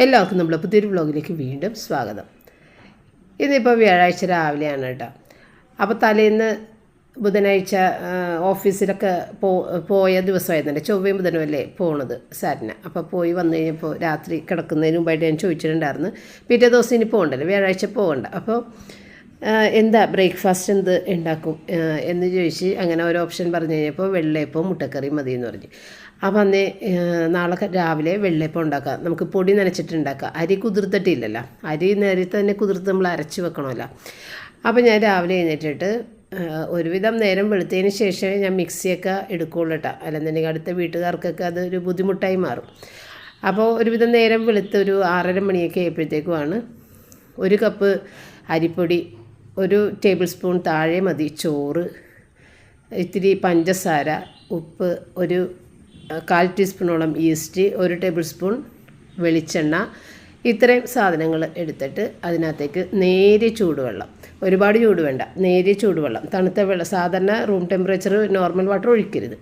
എല്ലാവർക്കും നമ്മുടെ പുതിയൊരു വ്ളോഗിലേക്ക് വീണ്ടും സ്വാഗതം. ഇന്നിപ്പോൾ വ്യാഴാഴ്ച രാവിലെയാണ് കേട്ടോ. അപ്പോൾ തലേന്ന് ബുധനാഴ്ച ഓഫീസിലൊക്കെ പോയ ദിവസമായിരുന്നല്ലേ, ചൊവ്വയും ബുധനും അല്ലേ പോണത് സാറിന്. അപ്പോൾ പോയി വന്നു കഴിഞ്ഞപ്പോൾ രാത്രി കിടക്കുന്നതിന് മുമ്പായിട്ട് ഞാൻ ചോദിച്ചിട്ടുണ്ടായിരുന്നു, പിറ്റേ ദിവസം ഇനി പോകണ്ടല്ലോ, വ്യാഴാഴ്ച പോകണ്ട, അപ്പോൾ എന്താ ബ്രേക്ക്ഫാസ്റ്റ് എന്ത് ഉണ്ടാക്കും എന്ന് ചോദിച്ച് അങ്ങനെ ഒരു ഓപ്ഷൻ പറഞ്ഞു കഴിഞ്ഞപ്പോൾ വെള്ളയപ്പവും മുട്ടക്കറിയും മതി എന്ന് പറഞ്ഞു. അപ്പം അന്നേ നാളെ രാവിലെ വെള്ളയപ്പം ഉണ്ടാക്കാം, നമുക്ക് പൊടി നനച്ചിട്ട് ഉണ്ടാക്കാം. അരി കുതിർത്തിട്ടില്ലല്ലോ, അരി നേരത്തെ തന്നെ കുതിർത്ത് നമ്മൾ അരച്ച് വെക്കണമല്ലോ. അപ്പോൾ ഞാൻ രാവിലെ എഴുന്നേറ്റിട്ട് ഒരുവിധം നേരം വെളുത്തതിന് ശേഷമേ ഞാൻ മിക്സിയൊക്കെ എടുക്കുകയുള്ളൂ കേട്ടോ, അല്ലെന്നുണ്ടെങ്കിൽ അടുത്ത വീട്ടുകാർക്കൊക്കെ അതൊരു ബുദ്ധിമുട്ടായി മാറും. അപ്പോൾ ഒരുവിധം നേരം വെളുത്ത് ഒരു 6:30 മണിയൊക്കെ ആയപ്പോഴത്തേക്കുമാണ് 1 കപ്പ് അരിപ്പൊടി, 1 ടേബിൾ സ്പൂൺ താഴെ മതി ചോറ്, ഇത്തിരി പഞ്ചസാര, ഉപ്പ്, 1/4 ടീസ്പൂണോളം ഈസ്റ്റ്, 1 ടേബിൾ സ്പൂൺ വെളിച്ചെണ്ണ, ഇത്രയും സാധനങ്ങൾ എടുത്തിട്ട് അതിനകത്തേക്ക് നേരിയ ചൂടുവെള്ളം, ഒരുപാട് ചൂട് വേണ്ട, നേരിയ ചൂടുവെള്ളം, തണുത്ത വെള്ളം, സാധാരണ റൂം ടെമ്പറേച്ചർ നോർമൽ വാട്ടർ ഒഴിക്കരുത്.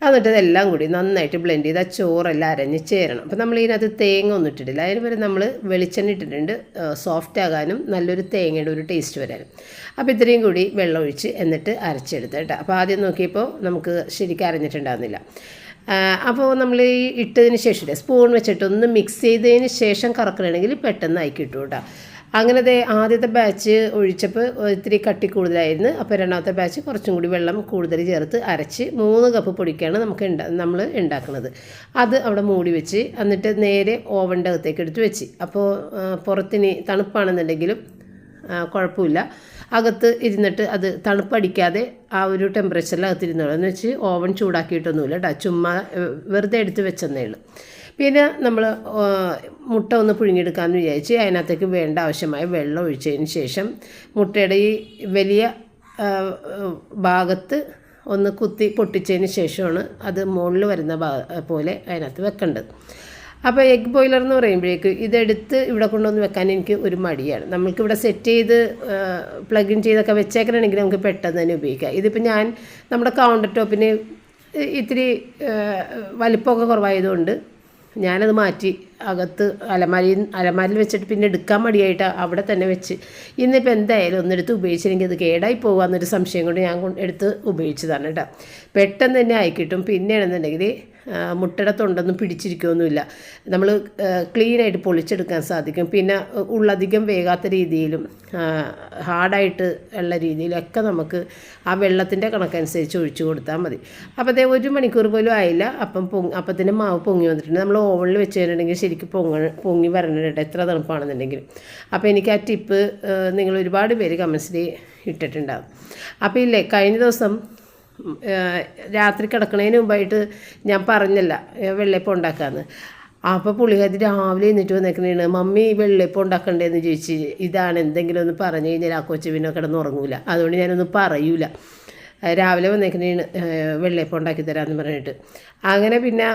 എന്നിട്ട് ഇതെല്ലാം കൂടി നന്നായിട്ട് ബ്ലെൻഡ് ചെയ്ത് ആ ചോറെല്ലാം അരഞ്ഞ് ചേരണം. അപ്പോൾ നമ്മൾ ഇതിനകത്ത് തേങ്ങ ഒന്നും ഇട്ടിട്ടില്ല, അതിന് വരെ നമ്മൾ വെളിച്ചെണ്ണ ഇട്ടിട്ടുണ്ട്, സോഫ്റ്റ് ആകാനും നല്ലൊരു തേങ്ങയുടെ ഒരു ടേസ്റ്റ് വരാനും. അപ്പോൾ ഇത്രയും കൂടി വെള്ളം ഒഴിച്ച് എന്നിട്ട് അരച്ചെടുത്ത് കേട്ടോ. അപ്പോൾ ആദ്യം നോക്കിയപ്പോൾ നമുക്ക് ശരിക്കും അരഞ്ഞിട്ടുണ്ടാകുന്നില്ല. അപ്പോൾ നമ്മൾ ഈ ഇട്ടതിന് ശേഷം സ്പൂൺ വെച്ചിട്ട് ഒന്ന് മിക്സ് ചെയ്തതിന് ശേഷം കറക്കണമെങ്കിൽ പെട്ടെന്ന് ആയി കിട്ടും കേട്ടോ. അങ്ങനത്തെ ആദ്യത്തെ ബാച്ച് ഒഴിച്ചപ്പോൾ ഇത്തിരി കട്ടി കൂടുതലായിരുന്നു. അപ്പോൾ രണ്ടാമത്തെ ബാച്ച് കുറച്ചും കൂടി വെള്ളം കൂടുതൽ ചേർത്ത് അരച്ച് 3 കപ്പ് പൊടിക്കാണ് നമ്മൾ ഉണ്ടാക്കുന്നത്. അത് അവിടെ മൂടി വെച്ച് എന്നിട്ട് നേരെ ഓവൻ്റെ അകത്തേക്ക് എടുത്ത് വെച്ച്. അപ്പോൾ പുറത്തിന് തണുപ്പാണെന്നുണ്ടെങ്കിലും കുഴപ്പമില്ല, അകത്ത് ഇരുന്നിട്ട് അത് തണുപ്പടിക്കാതെ ആ ഒരു ടെമ്പറേച്ചറിൽ അകത്തിരുന്നോളൂ. എന്ന് വെച്ച് ഓവൻ ചൂടാക്കിയിട്ടൊന്നുമില്ല കേട്ടോ, ചുമ്മാ വെറുതെ എടുത്ത് വെച്ചെന്നേ ഉള്ളൂ. പിന്നെ നമ്മൾ മുട്ട ഒന്ന് പുഴുങ്ങിയെടുക്കാമെന്ന് വിചാരിച്ച് അതിനകത്തേക്ക് വേണ്ട ആവശ്യമായ വെള്ളം ഒഴിച്ചതിന് ശേഷം മുട്ടയുടെ ഈ വലിയ ഭാഗത്ത് ഒന്ന് കുത്തി പൊട്ടിച്ചതിന് ശേഷമാണ് അത് മുകളിൽ വരുന്ന പോലെ അതിനകത്ത് വെക്കേണ്ടത്. അപ്പോൾ എഗ് ബോയിലർ എന്ന് പറയുമ്പോഴേക്ക് ഇതെടുത്ത് ഇവിടെ കൊണ്ടുവന്ന് വെക്കാൻ എനിക്ക് ഒരു മടിയാണ്. നമ്മൾക്കിവിടെ സെറ്റ് ചെയ്ത് പ്ലഗ് ഇൻ ചെയ്തൊക്കെ വെച്ചേക്കണമെങ്കിൽ നമുക്ക് പെട്ടെന്ന് തന്നെ ഉപയോഗിക്കാം. ഇതിപ്പോൾ ഞാൻ നമ്മുടെ കൗണ്ടർ ടോപ്പിന് ഇത്തിരി വലിപ്പമൊക്കെ കുറവായതുകൊണ്ട് ഞാനത് മാറ്റി അകത്ത് അലമാരിയിൽ വെച്ചിട്ട് പിന്നെ എടുക്കാൻ മടിയായിട്ട് അവിടെ തന്നെ വെച്ച് ഇന്നിപ്പോൾ എന്തായാലും ഒന്നെടുത്ത് ഉപയോഗിച്ചില്ലെങ്കിൽ അത് കേടായി പോകാമെന്നൊരു സംശയം കൊണ്ട് ഞാൻ എടുത്ത് ഉപയോഗിച്ചതാണ് കേട്ടോ. പെട്ടെന്ന് തന്നെ ആയിക്കിട്ടും. പിന്നെയാണെന്നുണ്ടെങ്കിൽ മുട്ടയുടെ തൊണ്ടൊന്നും പിടിച്ചിരിക്കുകയൊന്നുമില്ല, നമ്മൾ ക്ലീനായിട്ട് പൊളിച്ചെടുക്കാൻ സാധിക്കും. പിന്നെ ഉള്ളധികം വേകാത്ത രീതിയിലും ഹാർഡായിട്ട് ഉള്ള രീതിയിലൊക്കെ നമുക്ക് ആ വെള്ളത്തിൻ്റെ കണക്കനുസരിച്ച് ഒഴിച്ചു കൊടുത്താൽ മതി. അപ്പോൾ അതേ 1 മണിക്കൂർ പോലും ആയില്ല, അപ്പത്തിൻ്റെ മാവ് പൊങ്ങി വന്നിട്ടുണ്ട്. നമ്മൾ ഓവനിൽ വെച്ച് കഴിഞ്ഞിട്ടുണ്ടെങ്കിൽ ശരിക്കും പൊങ്ങി വരണുണ്ട് എത്ര തണുപ്പാണെന്നുണ്ടെങ്കിലും. അപ്പോൾ എനിക്ക് ആ ടിപ്പ് നിങ്ങൾ ഒരുപാട് പേര് കമൻസിൽ ഇട്ടിട്ടുണ്ടാകും. അപ്പോൾ ഇല്ലേ, കഴിഞ്ഞ ദിവസം രാത്രി കിടക്കണതിന് മുമ്പായിട്ട് ഞാൻ പറഞ്ഞല്ല വെള്ളയപ്പം ഉണ്ടാക്കാമെന്ന്. അപ്പോൾ പുള്ളിക്കാരി രാവിലെ എന്നിട്ട് വന്നേക്കണേണ്, മമ്മി വെള്ളയപ്പം ഉണ്ടാക്കണ്ടേന്ന് ചോദിച്ച്. ഇതാണ് എന്തെങ്കിലും ഒന്ന് പറഞ്ഞു കഴിഞ്ഞാൽ ആ കൊച്ചു പിന്നെ കിടന്നുറങ്ങൂല, അതുകൊണ്ട് ഞാനൊന്നും പറയൂല. രാവിലെ വന്നേക്കണേണ് വെള്ളയപ്പം ഉണ്ടാക്കി തരാമെന്ന് പറഞ്ഞിട്ട്. അങ്ങനെ പിന്നെ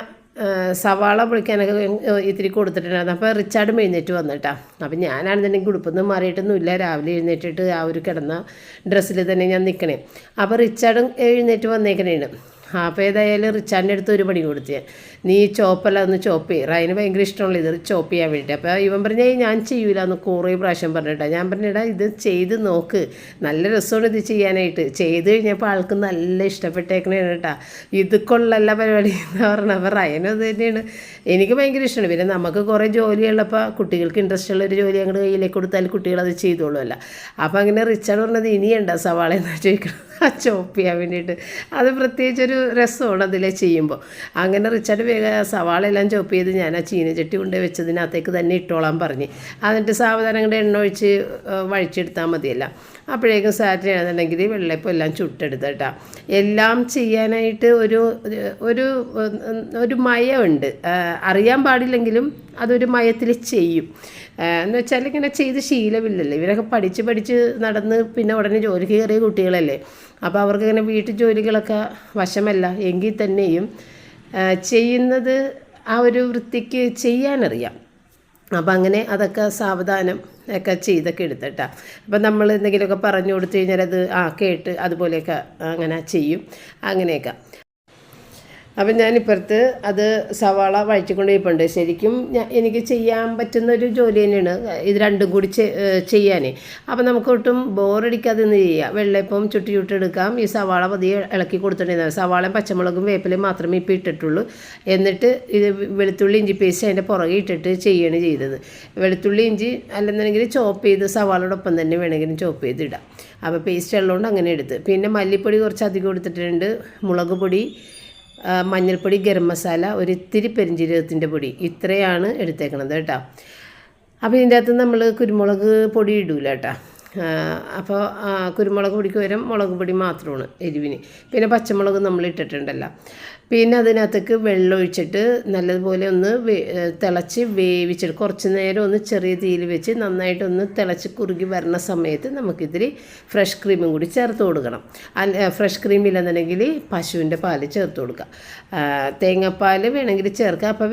സവാള പൊളിക്കാനൊക്കെ ഇത്തിരി കൊടുത്തിട്ടുണ്ടായിരുന്നു. അപ്പോൾ റിച്ചാർഡും എഴുന്നേറ്റ് വന്നിട്ടാ. അപ്പം ഞാനാണെന്നുണ്ടെങ്കിൽ ഉടുപ്പൊന്നും മാറിയിട്ടൊന്നുമില്ല, രാവിലെ എഴുന്നേറ്റിട്ട് ആ ഒരു കിടന്ന ഡ്രസ്സിൽ തന്നെ ഞാൻ നിൽക്കണേ. അപ്പോൾ റിച്ചാർഡും എഴുന്നേറ്റ് വന്നേക്കണേണ്. അപ്പോൾ ഏതായാലും റിച്ചാർഡിൻ്റെ അടുത്ത് ഒരു പണി കൊടുത്ത്, നീ ചോപ്പല്ല ഒന്ന് ചോപ്പ് ചെയ്യും, റൈന് ഭയങ്കര ഇഷ്ടമുള്ള ഇത് ചോപ്പ് ചെയ്യാൻ വേണ്ടിയിട്ട്. അപ്പോൾ ഇവൻ പറഞ്ഞ ഞാൻ ചെയ്യൂല എന്ന് കുറേ പ്രാവശ്യം പറഞ്ഞിട്ടാ. ഞാൻ പറഞ്ഞിടാ ഇത് ചെയ്ത് നോക്ക്, നല്ല രസമാണ് ഇത് ചെയ്യാനായിട്ട്. ചെയ്ത് കഴിഞ്ഞപ്പോൾ ആൾക്ക് നല്ല ഇഷ്ടപ്പെട്ടേക്കണേണ് കേട്ടോ. ഇത് കൊള്ളല്ല പരിപാടി എന്ന് പറഞ്ഞാൽ. അപ്പോൾ റൈനും അത് തന്നെയാണ്, എനിക്ക് ഭയങ്കര ഇഷ്ടമാണ്. പിന്നെ നമുക്ക് കുറേ ജോലിയുള്ളപ്പോൾ കുട്ടികൾക്ക് ഇൻട്രസ്റ്റ് ഉള്ളൊരു ജോലി അങ്ങോട്ട് കയ്യിലേക്ക് കൊടുത്താൽ കുട്ടികളത് ചെയ്തോളുമല്ല. അപ്പോൾ അങ്ങനെ റിച്ചാർഡ് പറഞ്ഞത് ഇനിയുണ്ടോ സവാള എന്നാ ചോദിക്കണം ചോപ്പ് ചെയ്യാൻ വേണ്ടിയിട്ട്. അത് പ്രത്യേകിച്ചൊരു രസമാണ് അതിലെ ചെയ്യുമ്പോൾ. അങ്ങനെ റിച്ചാർഡ് വേഗം സവാള എല്ലാം ചോപ്പ് ചെയ്ത് ഞാൻ ആ ചീനച്ചട്ടി കൊണ്ട് വെച്ചതിനകത്തേക്ക് തന്നെ ഇട്ടോളാൻ പറഞ്ഞ്. എന്നിട്ട് സാവധാനം കൊണ്ട് എണ്ണ ഒഴിച്ച് വഴിച്ചെടുത്താൽ മതിയല്ല. അപ്പോഴേക്കും സാറ്റർഡേ ആണെന്നുണ്ടെങ്കിൽ വെള്ളയപ്പം എല്ലാം ചുട്ടെടുത്ത് കേട്ടോ. എല്ലാം ചെയ്യാനായിട്ട് ഒരു മയമുണ്ട്, അറിയാൻ പാടില്ലെങ്കിലും അതൊരു മയത്തിൽ ചെയ്യും. എന്ന് വെച്ചാൽ ഇങ്ങനെ ചെയ്ത് ശീലമില്ലല്ലോ, ഇവരൊക്കെ പഠിച്ച് നടന്ന് പിന്നെ ഉടനെ ജോലിക്ക് കയറിയ കുട്ടികളല്ലേ. അപ്പോൾ അവർക്ക് ഇങ്ങനെ വീട്ടു ജോലികളൊക്കെ വശമല്ല എങ്കിൽ തന്നെയും ചെയ്യുന്നത് ആ ഒരു വൃത്തിക്ക് ചെയ്യാനറിയാം. അപ്പം അങ്ങനെ അതൊക്കെ സാവധാനം ഒക്കെ ചെയ്തൊക്കെ എടുത്തിട്ടാ. അപ്പം നമ്മൾ എന്തെങ്കിലുമൊക്കെ പറഞ്ഞു കൊടുത്തു കഴിഞ്ഞാൽ അത് കേട്ട് അതുപോലെയൊക്കെ അങ്ങനെ ചെയ്യും അങ്ങനെയൊക്കെ. അപ്പം ഞാനിപ്പുറത്ത് അത് സവാള വഴറ്റിക്കൊണ്ട് ഇരിപ്പുണ്ട്. ശരിക്കും എനിക്ക് ചെയ്യാൻ പറ്റുന്നൊരു ജോലി തന്നെയാണ് ഇത് രണ്ടും കൂടി ചെയ്യാനേ. അപ്പം നമുക്ക് ഒട്ടും ബോറടിക്കാതെ നിന്ന് ചെയ്യാം. വെള്ളയപ്പം ചുട്ടെടുക്കാം. ഈ സവാള പതിയെ ഇളക്കി കൊടുത്തിട്ടുണ്ടായിരുന്നു. സവാളയും പച്ചമുളകും വേപ്പിലയും മാത്രമേ ഇപ്പോൾ ഇട്ടിട്ടുള്ളൂ. എന്നിട്ട് ഇത് വെളുത്തുള്ളി ഇഞ്ചി പേസ്റ്റ് അതിൻ്റെ പുറകെ ഇട്ടിട്ട് ചെയ്യാണ് ചെയ്തത്. വെളുത്തുള്ളി ഇഞ്ചി അല്ലെന്നുണ്ടെങ്കിൽ ചോപ്പ് ചെയ്ത് സവാളയോടൊപ്പം തന്നെ വേണമെങ്കിലും ചോപ്പ് ചെയ്തിടാം. അപ്പോൾ പേസ്റ്റ് ഉള്ളതുകൊണ്ട് അങ്ങനെ എടുത്ത്. പിന്നെ മല്ലിപ്പൊടി കുറച്ച് അധികം എടുത്തിട്ടുണ്ട്, മുളക് പൊടി, മഞ്ഞൾപ്പൊടി, ഗരം മസാല, ഒരിത്തിരി പെരിഞ്ജീരകത്തിൻ്റെ പൊടി, ഇത്രയാണ് എടുത്തേക്കണത് കേട്ടോ. അപ്പോൾ ഇതിൻ്റെ അകത്ത് നമ്മൾ കുരുമുളക് പൊടി ഇടൂല കേട്ടോ. അപ്പോൾ കുരുമുളക് പൊടിക്ക് പകരം മുളക് പൊടി മാത്രമാണ് എരിവിന്. പിന്നെ പച്ചമുളക് നമ്മൾ ഇട്ടിട്ടുണ്ടല്ലോ. പിന്നെ അതിനകത്തേക്ക് വെള്ളം ഒഴിച്ചിട്ട് നല്ലതുപോലെ ഒന്ന് തിളച്ച് വേവിച്ചിട്ട് കുറച്ച് നേരം ഒന്ന് ചെറിയ തീയിൽ വെച്ച് നന്നായിട്ടൊന്ന് തിളച്ച് കുറുകി വരുന്ന സമയത്ത് നമുക്കിതിൽ ഫ്രഷ് ക്രീമും കൂടി ചേർത്ത് കൊടുക്കണം. ഫ്രഷ് ക്രീം ഇല്ലെന്നുണ്ടെങ്കിൽ പശുവിൻ്റെ പാല് ചേർത്ത് കൊടുക്കുക. തേങ്ങാപ്പാൽ വേണമെങ്കിൽ ചേർക്കുക. അപ്പോൾ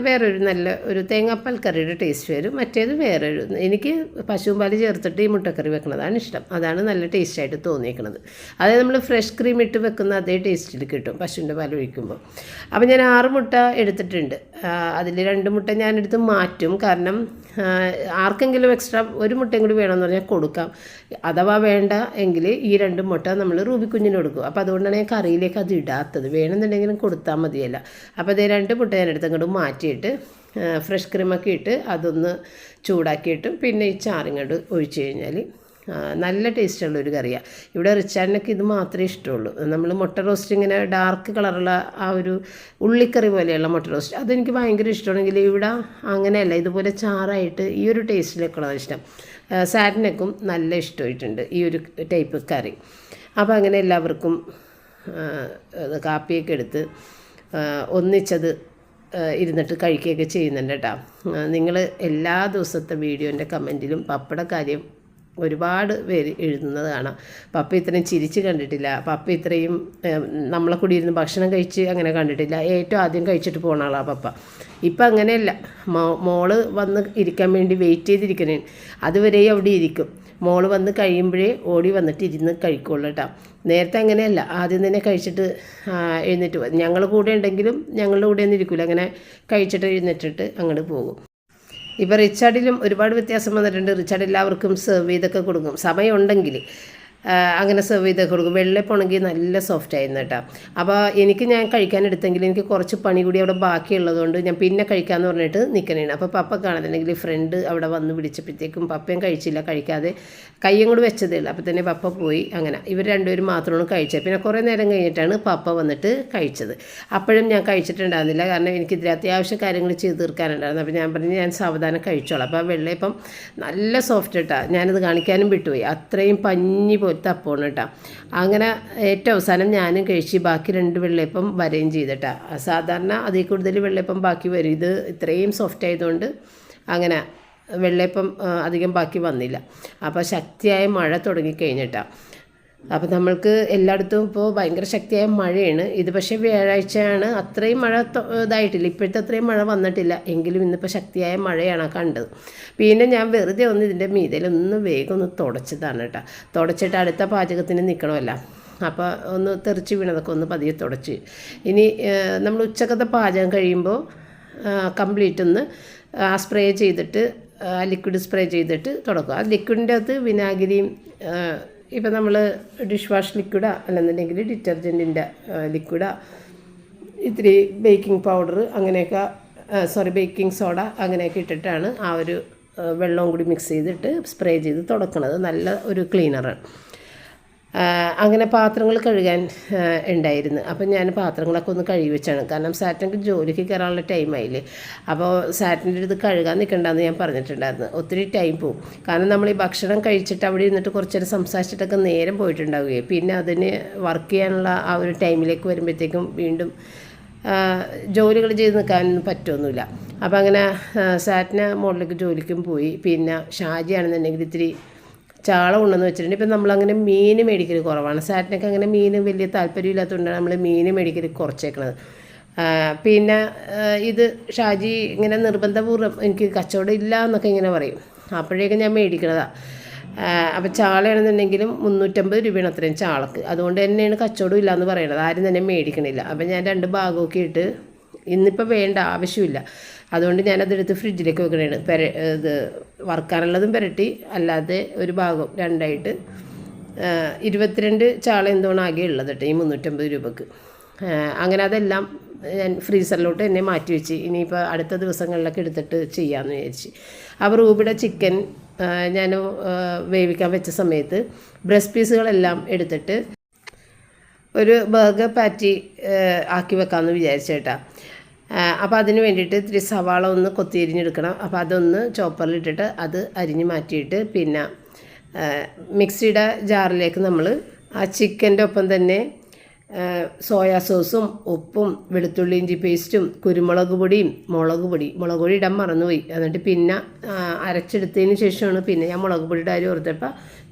വേറൊരു നല്ല ഒരു തേങ്ങാപ്പാൽ കറിയുടെ ടേസ്റ്റ് വരും. മറ്റേത് വേറൊരു, എനിക്ക് പശുവും പാല് ചേർത്തിട്ട് ഈ മുട്ടക്കറി വെക്കുന്നതാണ് ഇഷ്ടം. അതാണ് നല്ല ടേസ്റ്റായിട്ട് തോന്നിയിരിക്കുന്നത്. അതായത് നമ്മൾ ഫ്രഷ് ക്രീം ഇട്ട് വെക്കുന്ന അതേ ടേസ്റ്റിൽ കിട്ടും പശുവിൻ്റെ പാൽ ഒഴിക്കുമ്പോൾ. അപ്പോൾ ഞാൻ 6 മുട്ട എടുത്തിട്ടുണ്ട്. അതിൽ 2 മുട്ട ഞാനെടുത്ത് മാറ്റും. കാരണം ആർക്കെങ്കിലും എക്സ്ട്രാ 1 മുട്ടയും കൂടി വേണമെന്ന് പറഞ്ഞാൽ കൊടുക്കാം. അഥവാ വേണ്ട എങ്കിൽ ഈ 2 മുട്ട നമ്മൾ റൂബി കുഞ്ഞിന് കൊടുക്കും. അപ്പോൾ അതുകൊണ്ടാണ് ഞാൻ കറിയിലേക്ക് അത് ഇടാത്തത്. വേണമെന്നുണ്ടെങ്കിലും കൊടുത്താൽ മതിയല്ല. അപ്പോൾ അതേ 2 മുട്ട ഞാനെടുത്ത് അങ്ങോട്ട് മാറ്റിയിട്ട് ഫ്രഷ് ക്രീമൊക്കെ ഇട്ട് അതൊന്ന് ചൂടാക്കിയിട്ട് പിന്നെ ഈ ചാറിങ്ങോട്ട് ഒഴിച്ച് കഴിഞ്ഞാൽ നല്ല ടേസ്റ്റുള്ളൊരു കറിയാണ്. ഇവിടെ റിച്ചാനൊക്കെ ഇത് മാത്രമേ ഇഷ്ടമുള്ളൂ. നമ്മൾ മുട്ട റോസ്റ്റ് ഇങ്ങനെ ഡാർക്ക് കളറുള്ള ആ ഒരു ഉള്ളിക്കറി പോലെയുള്ള മുട്ട റോസ്റ്റ് അതെനിക്ക് ഭയങ്കര ഇഷ്ടമാണെങ്കിൽ ഇവിടെ അങ്ങനെയല്ല, ഇതുപോലെ ചാറായിട്ട് ഈ ഒരു ടേസ്റ്റിലേക്കുള്ളതാണ് ഇഷ്ടം. സാറ്റിനൊക്കും നല്ല ഇഷ്ടമായിട്ടുണ്ട് ഈ ഒരു ടൈപ്പ് കറി. അപ്പോൾ അങ്ങനെ എല്ലാവർക്കും കാപ്പിയൊക്കെ എടുത്ത് ഒന്നിച്ചത് ഇരുന്നിട്ട് കഴിക്കുകയൊക്കെ ചെയ്യുന്നുണ്ട് കേട്ടോ. നിങ്ങൾ എല്ലാ ദിവസത്തെ വീഡിയോൻ്റെ കമൻറ്റിലും പപ്പട കാര്യം ഒരുപാട് പേര് എഴുതുന്നത് കാണാം. പപ്പ ഇത്രയും ചിരിച്ച് കണ്ടിട്ടില്ല, പപ്പ ഇത്രയും നമ്മളെ കൂടി ഇരുന്ന് ഭക്ഷണം കഴിച്ച് അങ്ങനെ കണ്ടിട്ടില്ല, ഏറ്റവും ആദ്യം കഴിച്ചിട്ട് പോകുന്ന ആളാണ് പപ്പ. ഇപ്പം അങ്ങനെയല്ല, മോള് വന്ന് ഇരിക്കാൻ വേണ്ടി വെയിറ്റ് ചെയ്തിരിക്കണേ. അതുവരെ അവിടെ ഇരിക്കും. മോള് വന്ന് കഴിയുമ്പോഴേ ഓടി വന്നിട്ട് ഇരുന്ന് കഴിക്കുള്ളൂ കേട്ടോ. നേരത്തെ അങ്ങനെയല്ല, ആദ്യം തന്നെ കഴിച്ചിട്ട് എഴുന്നേറ്റ് പോകും. ഞങ്ങൾ കൂടെ ഉണ്ടെങ്കിലും ഞങ്ങളുടെ കൂടെ ഒന്നും ഇരിക്കില്ല, അങ്ങനെ കഴിച്ചിട്ട് എഴുന്നേറ്റിട്ട് അങ്ങോട്ട് പോകും. ഇപ്പോൾ റിച്ചാർഡിലും ഒരുപാട് വ്യത്യാസം വന്നിട്ടുണ്ട്. റിച്ചാർഡ് എല്ലാവർക്കും സെർവ് ചെയ്തൊക്കെ കൊടുക്കും, സമയമുണ്ടെങ്കിൽ അങ്ങനെ സെർവ് ചെയ്തൊക്കെ കൊടുക്കും. വെള്ളയപ്പമാണെങ്കിൽ നല്ല സോഫ്റ്റ് ആയിരുന്നു കേട്ടോ. അപ്പോൾ ഞാൻ കഴിക്കാനെടുത്തെങ്കിൽ എനിക്ക് കുറച്ച് പണി കൂടി അവിടെ ബാക്കിയുള്ളതുകൊണ്ട് ഞാൻ പിന്നെ കഴിക്കാമെന്ന് പറഞ്ഞിട്ട് നിൽക്കണേണ്. അപ്പോൾ പപ്പ കാണുന്നുണ്ടെങ്കിൽ ഫ്രണ്ട് അവിടെ വന്ന് പിടിച്ചപ്പോഴത്തേക്കും പപ്പയും കഴിച്ചില്ല, കഴിക്കാതെ കയ്യും കൂടി വെച്ചതേ ഉള്ളൂ. അപ്പോൾ തന്നെ പപ്പ പോയി. അങ്ങനെ ഇവർ രണ്ടുപേരും മാത്രമാണ് കഴിച്ചത്. പിന്നെ കുറേ നേരം കഴിഞ്ഞിട്ടാണ് പപ്പ വന്നിട്ട് കഴിച്ചത്. അപ്പോഴും ഞാൻ കഴിച്ചിട്ടുണ്ടായിരുന്നില്ല, കാരണം എനിക്കിതിൽ അത്യാവശ്യ കാര്യങ്ങൾ ചെയ്ത് തീർക്കാനുണ്ടായിരുന്നു. അപ്പോൾ ഞാൻ പറഞ്ഞു ഞാൻ സാവധാനം കഴിച്ചോളാം. അപ്പോൾ വെള്ളയപ്പം നല്ല സോഫ്റ്റ് കേട്ടോ. ഞാനത് കാണിക്കാനും വിട്ടുപോയി. അത്രയും പഞ്ഞി പോലത്തെ അപ്പമാണ് കേട്ടോ. അങ്ങനെ ഏറ്റവും അവസാനം ഞാനും കഴിച്ച് ബാക്കി 2 വെള്ളയപ്പം വരെയും ചെയ്തിട്ടാ. സാധാരണ അതിൽ കൂടുതൽ വെള്ളയപ്പം ബാക്കി വരും. ഇത് ഇത്രയും സോഫ്റ്റ് ആയതുകൊണ്ട് അങ്ങനെ വെള്ളയപ്പം അധികം ബാക്കി വന്നില്ല. അപ്പോൾ ശക്തിയായ മഴ തുടങ്ങിക്കഴിഞ്ഞിട്ടാണ്. അപ്പോൾ നമ്മൾക്ക് എല്ലായിടത്തും ഇപ്പോൾ ഭയങ്കര ശക്തിയായ മഴയാണ്. ഇത് പക്ഷേ വ്യാഴാഴ്ചയാണ്, അത്രയും മഴ ഇതായിട്ടില്ല, ഇപ്പോഴത്തെ അത്രയും മഴ വന്നിട്ടില്ല. എങ്കിലും ഇന്നിപ്പോൾ ശക്തിയായ മഴയാണ് കണ്ടത്. പിന്നെ ഞാൻ വെറുതെ ഒന്ന് ഇതിൻ്റെ മീതയിലൊന്ന് വേഗം ഒന്ന് തുടച്ചതാണ് കേട്ടോ. തുടച്ചിട്ട് അടുത്ത പാചകത്തിന് നിൽക്കണമല്ല. അപ്പോൾ ഒന്ന് തെറിച്ച് വീണതൊക്കെ ഒന്ന് പതിയെ തുടച്ച്. ഇനി നമ്മൾ ഉച്ചക്കത്തെ പാചകം കഴിയുമ്പോൾ കംപ്ലീറ്റ് ഒന്ന് സ്പ്രേ ചെയ്തിട്ട് ലിക്വിഡ് സ്പ്രേ ചെയ്തിട്ട് തുടക്കും. ആ ലിക്വിഡിൻ്റെ അകത്ത് വിനാഗിരിയും ഇപ്പം നമ്മൾ ഡിഷ് വാഷ് ലിക്വിഡാ അല്ലെന്നുണ്ടെങ്കിൽ ഡിറ്റർജൻറ്റിൻ്റെ ലിക്വിഡാ, ഇത്തിരി ബേക്കിംഗ് പൗഡർ അങ്ങനെയൊക്കെ ബേക്കിംഗ് സോഡ അങ്ങനെയൊക്കെ ഇട്ടിട്ടാണ് ആ ഒരു വെള്ളവും കൂടി മിക്സ് ചെയ്തിട്ട് സ്പ്രേ ചെയ്ത് തുടക്കണത്. നല്ല ഒരു ക്ലീനറാണ്. അങ്ങനെ പാത്രങ്ങൾ കഴുകാൻ ഉണ്ടായിരുന്നു. അപ്പം ഞാൻ പാത്രങ്ങളൊക്കെ ഒന്ന് കഴുകി വെച്ചാണ്. കാരണം സാറ്റിനൊക്കെ ജോലിക്ക് കയറാനുള്ള ടൈമായില്ലേ. അപ്പോൾ സാറ്റിൻ്റെ അടുത്ത് കഴുകാൻ നിൽക്കണ്ടെന്ന് ഞാൻ പറഞ്ഞിട്ടുണ്ടായിരുന്നു. ഒത്തിരി ടൈം പോകും. കാരണം നമ്മൾ ഈ ഭക്ഷണം കഴിച്ചിട്ട് അവിടെ ഇരുന്നിട്ട് കുറച്ച് നേരം സംസാരിച്ചിട്ടൊക്കെ നേരം പോയിട്ടുണ്ടാവുകയും പിന്നെ അതിന് വർക്ക് ചെയ്യാനുള്ള ആ ഒരു ടൈമിലേക്ക് വരുമ്പോഴത്തേക്കും വീണ്ടും ജോലികൾ ചെയ്ത് നിൽക്കാനൊന്നും പറ്റുമൊന്നുമില്ല. അപ്പോൾ അങ്ങനെ സാറ്റിന് മുകളിലേക്ക് ജോലിക്കും പോയി. പിന്നെ ഷാജിയാണെന്നുണ്ടെങ്കിൽ ഇത്തിരി ചാള കൊണ്ടെന്ന് വെച്ചിട്ടുണ്ട്. ഇപ്പം നമ്മളങ്ങനെ മീൻ മേടിക്കൽ കുറവാണ്. സാറ്റിനൊക്കെ അങ്ങനെ മീൻ വലിയ താല്പര്യമില്ലാത്തതുകൊണ്ടാണ് നമ്മൾ മീൻ മേടിക്കൽ കുറച്ചേക്കണത്. പിന്നെ ഇത് ഷാജി ഇങ്ങനെ നിർബന്ധപൂർവ്വം എനിക്ക് കച്ചവടം ഇല്ല എന്നൊക്കെ ഇങ്ങനെ പറയും. അപ്പോഴേക്കും ഞാൻ മേടിക്കണതാണ്. അപ്പോൾ ചാളയാണെന്നുണ്ടെങ്കിലും 350 രൂപയാണ് അത്രയും ചാളക്ക്. അതുകൊണ്ട് തന്നെയാണ് കച്ചവടം ഇല്ലയെന്ന് പറയുന്നത്, ആരും തന്നെ മേടിക്കണില്ല. അപ്പോൾ ഞാൻ 2 ഭാഗമൊക്കെ ഇട്ട് ഇന്നിപ്പോൾ വേണ്ട ആവശ്യമില്ല, അതുകൊണ്ട് ഞാനതെടുത്ത് ഫ്രിഡ്ജിലേക്ക് വെക്കണേണ്. ഇത് വറുക്കാനുള്ളതും പുരട്ടി, അല്ലാതെ ഒരു ഭാഗം രണ്ടായിട്ട് 22 ചാള എന്തോണം ആകെ ഉള്ളത് കേട്ടോ ഈ 350 രൂപക്ക്. അങ്ങനെ അതെല്ലാം ഞാൻ ഫ്രീസറിലോട്ട് തന്നെ മാറ്റി വെച്ച് ഇനിയിപ്പോൾ അടുത്ത ദിവസങ്ങളിലൊക്കെ എടുത്തിട്ട് ചെയ്യാമെന്ന് വിചാരിച്ച്. അപ്പോൾ റൂബിയുടെ ചിക്കൻ ഞാൻ വേവിക്കാൻ വെച്ച സമയത്ത് ബ്രസ്റ്റ് പീസുകളെല്ലാം എടുത്തിട്ട് ഒരു ബർഗർ പാറ്റി ആക്കി വെക്കാമെന്ന് വിചാരിച്ചേട്ടാ. അപ്പോൾ അതിന് വേണ്ടിയിട്ട് ഇത്തിരി സവാള ഒന്ന് കൊത്തിയരിഞ്ഞെടുക്കണം. അപ്പോൾ അതൊന്ന് ചോപ്പറിലിട്ടിട്ട് അത് അരിഞ്ഞ് മാറ്റിയിട്ട് പിന്നെ മിക്സിയുടെ ജാറിലേക്ക് നമ്മൾ ആ ചിക്കൻ്റെ ഒപ്പം തന്നെ സോയാ സോസും ഉപ്പും വെളുത്തുള്ളി ഇഞ്ചി പേസ്റ്റും കുരുമുളക് പൊടിയും മുളക് പൊടി ഇടാൻ മറന്നുപോയി. എന്നിട്ട് പിന്നെ അരച്ചെടുത്തതിന് ശേഷമാണ് പിന്നെ ഞാൻ മുളക് പൊടിയുടെ അരി ഓർത്തപ്പോൾ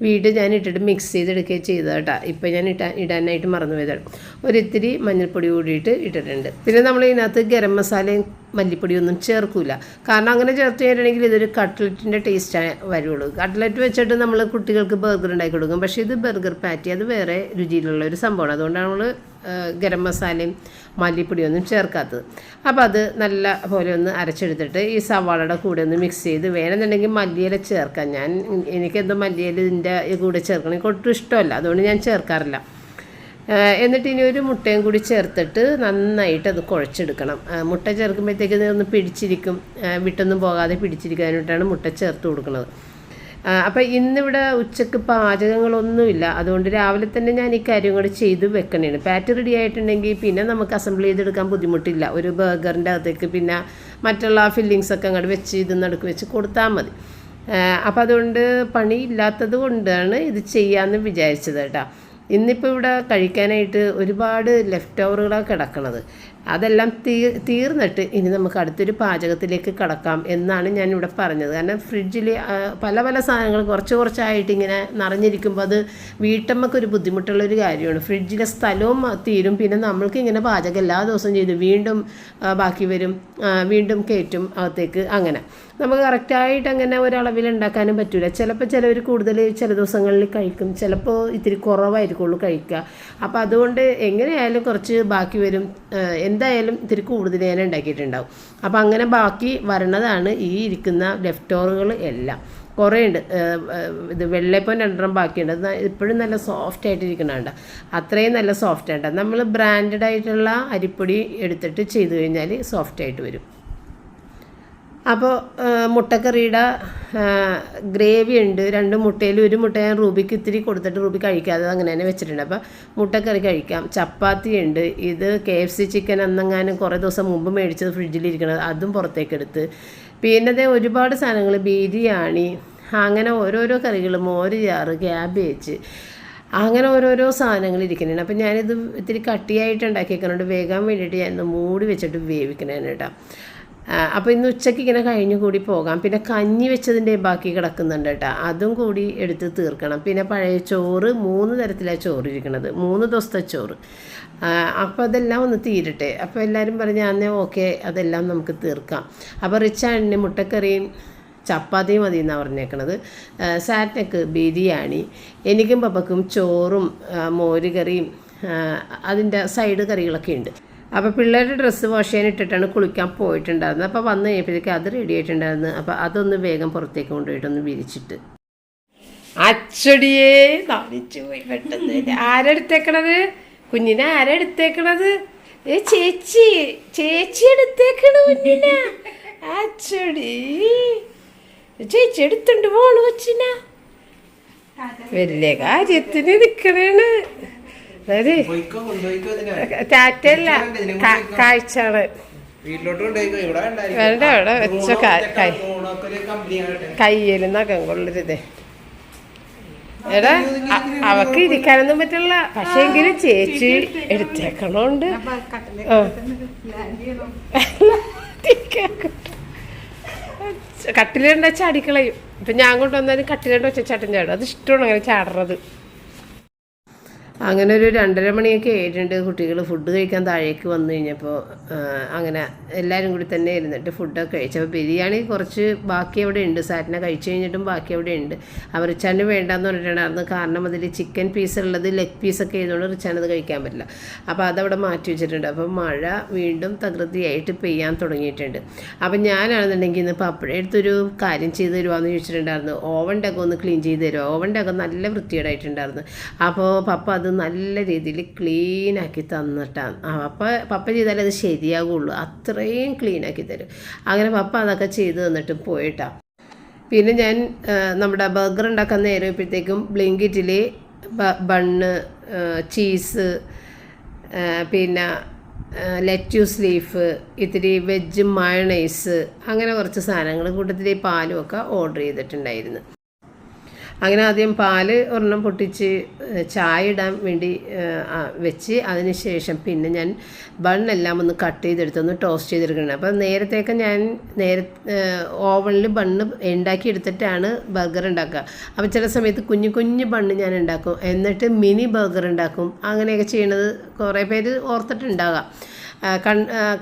ഞാൻ ഇട്ടിട്ട് മിക്സ് ചെയ്തെടുക്കുകയും ചെയ്തത് കേട്ടോ. ഇപ്പം ഞാൻ ഇടാനായിട്ട് മറന്നു പോയതാണ്. ഒരിത്തിരി മഞ്ഞൾപ്പൊടി കൂടിയിട്ട് ഇട്ടിട്ടുണ്ട്. പിന്നെ നമ്മൾ ഇതിനകത്ത് ഗരം മസാലയും മല്ലിപ്പൊടിയൊന്നും ചേർക്കില്ല, കാരണം അങ്ങനെ ചേർത്ത് കഴിഞ്ഞിട്ടുണ്ടെങ്കിൽ ഇതൊരു കട്ട്ലറ്റിൻ്റെ ടേസ്റ്റ് വരുള്ളൂ. കട്ട്ലറ്റ് വെച്ചിട്ട് നമ്മൾ കുട്ടികൾക്ക് ബർഗർ ഉണ്ടാക്കി കൊടുക്കും, പക്ഷേ ഇത് ബർഗർ പാറ്റി, അത് വേറെ രുചിയിലുള്ള ഒരു സംഭവമാണ്. അതുകൊണ്ടാണ് നമ്മൾ ഗരം മസാലയും മല്ലിപ്പൊടിയൊന്നും ചേർക്കാത്തത്. അപ്പോൾ അത് നല്ല പോലെ ഒന്ന് അരച്ചെടുത്തിട്ട് ഈ സവാളയുടെ കൂടെ ഒന്ന് മിക്സ് ചെയ്ത്, വേണമെന്നുണ്ടെങ്കിൽ മല്ലിയില ചേർക്കാം. എനിക്കെന്തോ മല്ലിയില ഇതിൻ്റെ കൂടെ ചേർക്കണം, എനിക്ക് ഒട്ടും ഇഷ്ടമല്ല, അതുകൊണ്ട് ഞാൻ ചേർക്കാറില്ല. എന്നിട്ട് ഇനി ഒരു മുട്ടയും കൂടി ചേർത്തിട്ട് നന്നായിട്ട് അത് കുഴച്ചെടുക്കണം. മുട്ട ചേർക്കുമ്പോഴത്തേക്ക് ഒന്ന് പിടിച്ചിരിക്കും, വിട്ടൊന്നും പോകാതെ പിടിച്ചിരിക്കാനായിട്ടാണ് മുട്ട ചേർത്ത് കൊടുക്കുന്നത്. അപ്പോൾ ഇന്നിവിടെ ഉച്ചക്ക് പാചകങ്ങളൊന്നുമില്ല, അതുകൊണ്ട് രാവിലെ തന്നെ ഞാൻ ഈ കാര്യം കൂടെ ചെയ്ത് വെക്കണേണ്. പാറ്റ് റെഡി ആയിട്ടുണ്ടെങ്കിൽ പിന്നെ നമുക്ക് അസംബിൾ ചെയ്തെടുക്കാൻ ബുദ്ധിമുട്ടില്ല. ഒരു ബർഗറിൻ്റെ അകത്തേക്ക് പിന്നെ മറ്റുള്ള ഫില്ലിങ്സൊക്കെ അങ്ങോട്ട് വെച്ച് ഇത് നടുക്ക് വെച്ച് കൊടുത്താൽ മതി. അപ്പോൾ അതുകൊണ്ട് പണിയില്ലാത്തത് കൊണ്ടാണ് ഇത് ചെയ്യാമെന്ന് വിചാരിച്ചത് കേട്ടോ. ഇന്നിപ്പോൾ ഇവിടെ കഴിക്കാനായിട്ട് ഒരുപാട് ലെഫ്റ്റ് ഓവറുകളാണ് കിടക്കണത്. അതെല്ലാം തീർന്നിട്ട് ഇനി നമുക്ക് അടുത്തൊരു പാചകത്തിലേക്ക് കടക്കാം എന്നാണ് ഞാനിവിടെ പറഞ്ഞത്. കാരണം ഫ്രിഡ്ജിൽ പല പല സാധനങ്ങൾ കുറച്ചായിട്ട് ഇങ്ങനെ നിറഞ്ഞിരിക്കുമ്പോൾ അത് വീട്ടമ്മക്കൊരു ബുദ്ധിമുട്ടുള്ളൊരു കാര്യമാണ്. ഫ്രിഡ്ജിലെ സ്ഥലവും തീരും, പിന്നെ നമ്മൾക്ക് ഇങ്ങനെ പാചകം എല്ലാ ദിവസവും ചെയ്ത് വീണ്ടും ബാക്കി വരും, വീണ്ടും കയറ്റും അകത്തേക്ക്. അങ്ങനെ നമുക്ക് കറക്റ്റായിട്ട് അങ്ങനെ ഒരളവിൽ ഉണ്ടാക്കാനും പറ്റില്ല. ചിലപ്പോൾ ചിലവർ കൂടുതൽ ചില ദിവസങ്ങളിൽ കഴിക്കും, ചിലപ്പോൾ ഇത്തിരി കുറവായിരിക്കുള്ളൂ കഴിക്കുക. അപ്പോൾ അതുകൊണ്ട് എങ്ങനെയായാലും കുറച്ച് ബാക്കി വരും, എന്തായാലും ഇത്തിരി കൂടുതൽ ഞാൻ ഉണ്ടാക്കിയിട്ടുണ്ടാവും. അപ്പോൾ അങ്ങനെ ബാക്കി വരണതാണ് ഈ ഇരിക്കുന്ന ലെഫ്റ്റ് ഓവറുകൾ എല്ലാം. കുറേ ഉണ്ട്. ഇത് വെള്ളയപ്പം 2 ബാക്കിയുണ്ട്, അത് ഇപ്പോഴും നല്ല സോഫ്റ്റ് ആയിട്ടിരിക്കണുണ്ട്, അത്രയും നല്ല സോഫ്റ്റ് ആയിട്ട്. നമ്മൾ ബ്രാൻഡഡ് ആയിട്ടുള്ള അരിപ്പൊടി എടുത്തിട്ട് ചെയ്ത് കഴിഞ്ഞാൽ സോഫ്റ്റായിട്ട് വരും. അപ്പോൾ മുട്ടക്കറിയുടെ ഗ്രേവി ഉണ്ട്. 2 മുട്ടയിൽ 1 മുട്ട ഞാൻ റൂബിക്ക് ഇത്തിരി കൊടുത്തിട്ട് റൂബി കഴിക്കാതെ അങ്ങനെ തന്നെ വെച്ചിട്ടുണ്ട്. അപ്പോൾ മുട്ടക്കറി കഴിക്കാം. ചപ്പാത്തി ഉണ്ട്. ഇത് KFC ചിക്കൻ അന്നെങ്ങാനും കുറേ ദിവസം മുമ്പ് മേടിച്ചത് ഫ്രിഡ്ജിലിരിക്കണത്, അതും പുറത്തേക്ക് എടുത്ത്. പിന്നെ ഒരുപാട് സാധനങ്ങൾ, ബിരിയാണി, അങ്ങനെ ഓരോരോ കറികൾ, മോര് ചാറ്, ക്യാബേജ്, അങ്ങനെ ഓരോരോ സാധനങ്ങൾ ഇരിക്കുന്നുണ്ട്. അപ്പോൾ ഞാനിത് ഇത്തിരി കട്ടിയായിട്ട് ഉണ്ടാക്കിയേക്കുന്നുണ്ട്. വേഗം വേണ്ടിയിട്ട് ഞാനിത് മൂടി വെച്ചിട്ട് വേവിക്കണേന് കേട്ടോ. അപ്പോൾ ഇന്ന് ഉച്ചയ്ക്ക് ഇങ്ങനെ കഴിഞ്ഞു കൂടി പോകാം. പിന്നെ കഞ്ഞി വെച്ചതിൻ്റെ ബാക്കി കിടക്കുന്നുണ്ട് കേട്ടോ, അതും കൂടി എടുത്ത് തീർക്കണം. പിന്നെ പഴയ ചോറ്, 3 തരത്തിലാണ് ചോറ് ഇരിക്കുന്നത്, 3 ദിവസത്തെ ചോറ്. അപ്പോൾ അതെല്ലാം ഒന്ന് തീരട്ടെ. അപ്പോൾ എല്ലാവരും പറഞ്ഞ് അന്നേ ഓക്കെ, അതെല്ലാം നമുക്ക് തീർക്കാം. അപ്പോൾ റിച്ചാണിന് മുട്ടക്കറിയും ചപ്പാത്തിയും മതി എന്നാണ് പറഞ്ഞേക്കണത്. സാറ്റക്ക് ബിരിയാണി, എനിക്കും പപ്പക്കും ചോറും മോരുകറിയും അതിൻ്റെ സൈഡ് കറികളൊക്കെ ഉണ്ട്. അപ്പോൾ പിള്ളേരുടെ ഡ്രസ്സ് വാഷ് ചെയ്യാനിട്ടിട്ടാണ് കുളിക്കാൻ പോയിട്ടുണ്ടായിരുന്നത്. അപ്പോൾ വന്നു കഴിഞ്ഞപ്പോഴേക്കും അത് റെഡി ആയിട്ടുണ്ടായിരുന്നു. അപ്പോൾ അതൊന്ന് വേഗം പുറത്തേക്ക് കൊണ്ടുപോയിട്ടൊന്ന് വിരിച്ചിട്ട്, അച്ചടിയേ നാണിച്ചു പോയി പെട്ടെന്ന്. ആരെടുത്തേക്കണത്? കുഞ്ഞിനെ ആരെടുത്തേക്കണത്? ചേച്ചി എടുത്തേക്കണ കുഞ്ഞിനെ. അച്ചടി ചേച്ചി എടുത്തുണ്ട് പോണു കൊച്ചിന, വലിയ കാര്യത്തിന് നിൽക്കണേണ്. അതായത് ടാറ്റല്ല, കാഴ്ചയാണ്. വേണ്ട, അവിടെ വെച്ച കയ്യിൽ നഖം കൊള്ളരുതേ. എടാ അവക്ക് ഇരിക്കാനൊന്നും പറ്റില്ല, പക്ഷെ എങ്കിലും ചേച്ചി എടുത്തേക്കണോണ്ട് കട്ടിലുണ്ട ചാടിക്കളയും. ഇപ്പം ഞാൻ കൊണ്ടുവന്നാലും കട്ടിലുണ്ട് വെച്ച ചാട്ടം ചാടും, അത് ഇഷ്ടമാണ് അങ്ങനെ ചാടുന്നത്. അങ്ങനെ ഒരു 2:30 മണിയൊക്കെ ആയിട്ടുണ്ട്. കുട്ടികൾ ഫുഡ് കഴിക്കാൻ താഴേക്ക് വന്നു കഴിഞ്ഞപ്പോൾ അങ്ങനെ എല്ലാവരും കൂടി തന്നെ ഇരുന്നിട്ട് ഫുഡൊക്കെ കഴിച്ചു. അപ്പോൾ ബിരിയാണി കുറച്ച് ബാക്കി അവിടെ ഉണ്ട്. സാറ്റിനെ കഴിച്ചു കഴിഞ്ഞിട്ടും ബാക്കി അവിടെ ഉണ്ട്. അപ്പോൾ റിച്ചാന് വേണ്ടാന്ന് പറഞ്ഞിട്ടുണ്ടായിരുന്നു. കാരണം അതിൽ ചിക്കൻ പീസ് ഉള്ളത് ലെഗ് പീസൊക്കെ ആയതുകൊണ്ട് റിച്ചാനത് കഴിക്കാൻ പറ്റില്ല. അപ്പോൾ അതവിടെ മാറ്റി വെച്ചിട്ടുണ്ട്. അപ്പോൾ മഴ വീണ്ടും തകൃതിയായിട്ട് പെയ്യാൻ തുടങ്ങിയിട്ടുണ്ട്. അപ്പം ഞാനാണെന്നുണ്ടെങ്കിൽ ഇന്ന് പപ്പയുടെ അടുത്തൊരു കാര്യം ചെയ്ത് തരുവാന്ന് ചോദിച്ചിട്ടുണ്ടായിരുന്നു. ഓവൻ്റെ അകം ഒന്ന് ക്ലീൻ ചെയ്ത് തരുമോ? ഓവൻ്റെ അകം നല്ല വൃത്തികേടായിട്ടുണ്ടായിരുന്നു. അപ്പോൾ പപ്പ അത് നല്ല രീതിയിൽ ക്ലീനാക്കി തന്നിട്ടാണ്. പപ്പ ചെയ്താലേ അത് ശരിയാകുള്ളൂ. അത്രയും ക്ലീനാക്കി തരും. അങ്ങനെ പപ്പ അതൊക്കെ ചെയ്ത് തന്നിട്ട് പോയിട്ടാണ്. പിന്നെ ഞാൻ നമ്മുടെ ബർഗർ ഉണ്ടാക്കാൻ നേരപ്പോഴത്തേക്കും ബ്ലിങ്കിറ്റിൽ ബണ്ണ്, ചീസ്, പിന്നെ ലെറ്റ്യൂസ് ലീഫ്, ഇത്തിരി വെജ് മയണൈസ്, അങ്ങനെ കുറച്ച് സാധനങ്ങൾ കൂട്ടത്തിൽ പാലും ഒക്കെ ഓർഡർ ചെയ്തിട്ടുണ്ടായിരുന്നു. അങ്ങനെ ആദ്യം പാല് ഒരെണ്ണം പൊട്ടിച്ച് ചായ ഇടാൻ വേണ്ടി വെച്ച് അതിന് ശേഷം പിന്നെ ഞാൻ ബണ്ണെല്ലാം ഒന്ന് കട്ട് ചെയ്തെടുത്തൊന്ന് ടോസ്റ്റ് ചെയ്തെടുക്കണം. അപ്പോൾ നേരത്തേക്ക് ഞാൻ ഓവനിൽ ബണ്ണ് ഉണ്ടാക്കി എടുത്തിട്ടാണ് ബർഗർ ഉണ്ടാക്കുക. അപ്പോൾ ചില സമയത്ത് കുഞ്ഞു കുഞ്ഞു ബണ്ണ് ഞാൻ ഉണ്ടാക്കും, എന്നിട്ട് മിനി ബർഗർ ഉണ്ടാക്കും. അങ്ങനെയൊക്കെ ചെയ്യണത് കുറേ പേര് ഓർത്തിട്ടുണ്ടാകാം.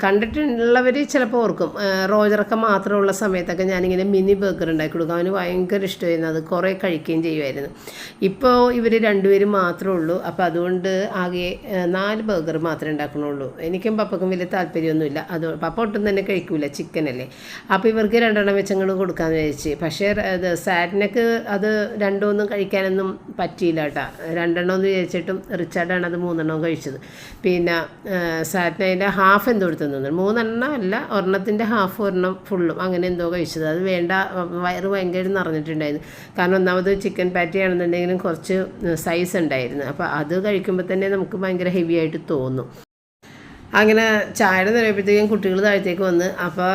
കണ്ടിട്ടുള്ളവർ ചിലപ്പോൾ ഓർക്കും. റോജറൊക്കെ മാത്രമുള്ള സമയത്തൊക്കെ ഞാനിങ്ങനെ മിനി ബർഗർ ഉണ്ടാക്കി കൊടുക്കും. അവന് ഭയങ്കര ഇഷ്ടമായിരുന്നു, അത് കുറേ കഴിക്കുകയും ചെയ്യുമായിരുന്നു. ഇപ്പോൾ ഇവർ രണ്ടുപേരും മാത്രമേ ഉള്ളൂ. അപ്പോൾ അതുകൊണ്ട് ആകെ 4 ബർഗർ മാത്രമേ ഉണ്ടാക്കണുള്ളൂ. എനിക്കും പപ്പക്കും വലിയ താല്പര്യമൊന്നുമില്ല. അത് പപ്പ ഒട്ടും തന്നെ കഴിക്കൂല, ചിക്കനല്ലേ. അപ്പോൾ ഇവർക്ക് 2 വെച്ചങ്ങോട്ട് കൊടുക്കാമെന്ന് വിചാരിച്ച്. പക്ഷേ സാറ്റിനൊക്കെ അത് 2 കഴിക്കാനൊന്നും പറ്റിയില്ല കേട്ടോ. 2 എന്ന് വിചാരിച്ചിട്ടും റിച്ചാർഡാണ് അത് 3 കഴിച്ചത്. പിന്നെ സാറ്റിന് ഹാഫ് എന്തോ എടുത്തു തന്നു. 3 അല്ല, ഒരെണ്ണത്തിൻ്റെ ഹാഫ്, ഒരെണ്ണം ഫുള്ളും അങ്ങനെ എന്തോ കഴിച്ചത്. അത് വേണ്ട, വയറ് ഭയങ്കര നിറഞ്ഞിട്ടുണ്ടായിരുന്നു. കാരണം ഒന്നാമത് ചിക്കൻ പാറ്റി ആണെന്നുണ്ടെങ്കിലും കുറച്ച് സൈസ് ഉണ്ടായിരുന്നു. അപ്പോൾ അത് കഴിക്കുമ്പോൾ തന്നെ നമുക്ക് ഭയങ്കര ഹെവി ആയിട്ട് തോന്നും. അങ്ങനെ ചായയുടെ നിറയപ്പോഴത്തേക്കും കുട്ടികൾ താഴത്തേക്ക് വന്ന്. അപ്പോൾ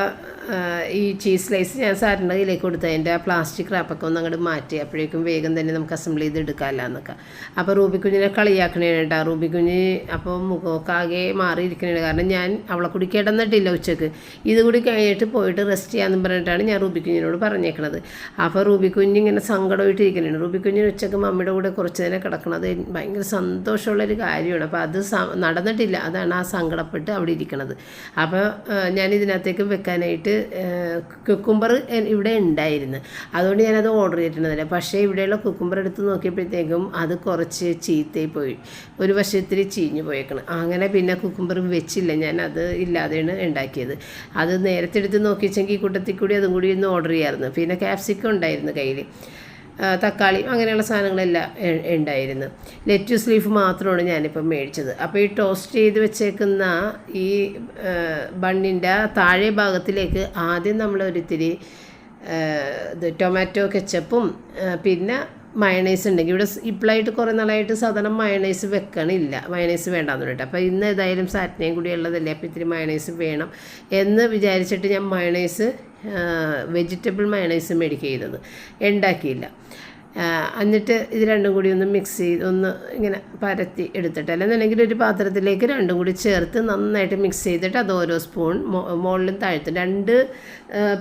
ഈ ചീസ് സ്ലൈസ് ഞാൻ സാറിൻ്റെ കയ്യിലേക്ക് കൊടുത്തു. അതിൻ്റെ ആ പ്ലാസ്റ്റിക് റാപ്പൊക്കെ ഒന്ന് അങ്ങോട്ട് മാറ്റി. അപ്പോഴേക്കും വേഗം തന്നെ നമുക്ക് അസംബിൾ ചെയ്ത് എടുക്കാമല്ല എന്നൊക്കെ. അപ്പോൾ റൂബി കുഞ്ഞിനെ കളിയാക്കണേ കേട്ടോ. റൂബി കുഞ്ഞ് അപ്പോൾ മുഖമൊക്കെ ആകെ മാറിയിരിക്കണേ. കാരണം ഞാൻ അവളെ കൂടി കിടന്നിട്ടില്ല ഉച്ചക്ക്. ഇത് കൂടി കഴിഞ്ഞിട്ട് പോയിട്ട് റെസ്റ്റ് ചെയ്യാമെന്ന് പറഞ്ഞിട്ടാണ് ഞാൻ റൂബി കുഞ്ഞിനോട് പറഞ്ഞേക്കണത്. അപ്പോൾ റൂബി കുഞ്ഞിങ്ങനെ സങ്കടമായിട്ട് ഇരിക്കുന്നുണ്ട്. റൂബി കുഞ്ഞിന് ഉച്ചക്ക് മമ്മിയുടെ കൂടെ കുറച്ച് നേരം കിടക്കണത് ഭയങ്കര സന്തോഷമുള്ളൊരു കാര്യമാണ്. അപ്പോൾ അത് നടന്നിട്ടില്ല, അതാണ് ആ സങ്കടപ്പെട്ട് അവിടെ ഇരിക്കണത്. അപ്പോൾ ഞാൻ ഇതിനകത്തേക്ക് വെക്കാനായിട്ട് കുക്കുംബർ ഇവിടെ ഉണ്ടായിരുന്നു. അതുകൊണ്ട് ഞാനത് ഓർഡർ ചെയ്തിട്ടുണ്ടായിരുന്നില്ല. പക്ഷേ ഇവിടെയുള്ള കുക്കുംബർ എടുത്ത് നോക്കിയപ്പോഴത്തേക്കും അത് കുറച്ച് ചീത്തയായി പോയി. ഒരു വശത്തിരി ചീഞ്ഞ് പോയേക്കണം. അങ്ങനെ പിന്നെ കുക്കുംബർ വെച്ചില്ല, ഞാൻ അത് ഇല്ലാതെയാണ് ഉണ്ടാക്കിയത്. അത് നേരത്തെ എടുത്ത് നോക്കിച്ചെങ്കിൽ ഈ കൂട്ടത്തിൽ കൂടി അതും കൂടി ഒന്ന് ഓർഡർ ചെയ്യാമായിരുന്നു. പിന്നെ ക്യാപ്സിക്കം ഉണ്ടായിരുന്നു കയ്യിൽ, തക്കാളി, അങ്ങനെയുള്ള സാധനങ്ങളെല്ലാം ഉണ്ടായിരുന്നു. ലെറ്റ്യൂസ് ലീഫ് മാത്രമാണ് ഞാനിപ്പം മേടിച്ചത്. അപ്പോൾ ഈ ടോസ്റ്റ് ചെയ്ത് വെച്ചേക്കുന്ന ഈ ബണ്ണിൻ്റെ താഴെ ഭാഗത്തിലേക്ക് ആദ്യം നമ്മൾ ഒരിത്തിരി ടൊമാറ്റോ കെച്ചപ്പും പിന്നെ മയണൈസ് ഉണ്ടെങ്കിൽ ഇവിടെ ഇപ്പോഴായിട്ട് കുറേ നാളായിട്ട് സാധാരണ മയണൈസ് വെക്കണില്ല, മയണൈസ് വേണ്ടാന്ന് പറഞ്ഞിട്ട്. അപ്പോൾ ഇന്ന് ഏതായാലും സാറ്റിനെയും കൂടി ഉള്ളതല്ലേ, അപ്പോൾ ഇത്തിരി മയണൈസ് വേണം എന്ന് വിചാരിച്ചിട്ട് ഞാൻ മയണൈസ് വെജിറ്റബിൾ മയണൈസ് മേടിക്കുക ചെയ്തത്, ഉണ്ടാക്കിയില്ല. എന്നിട്ട് ഇത് രണ്ടും കൂടി ഒന്ന് മിക്സ് ചെയ്ത് ഒന്ന് ഇങ്ങനെ പരത്തി എടുത്തിട്ട്, അല്ലെന്നുണ്ടെങ്കിൽ ഒരു പാത്രത്തിലേക്ക് രണ്ടും കൂടി ചേർത്ത് നന്നായിട്ട് മിക്സ് ചെയ്തിട്ട് അത് ഓരോ സ്പൂൺ മുകളിലും താഴ്ത്തും 2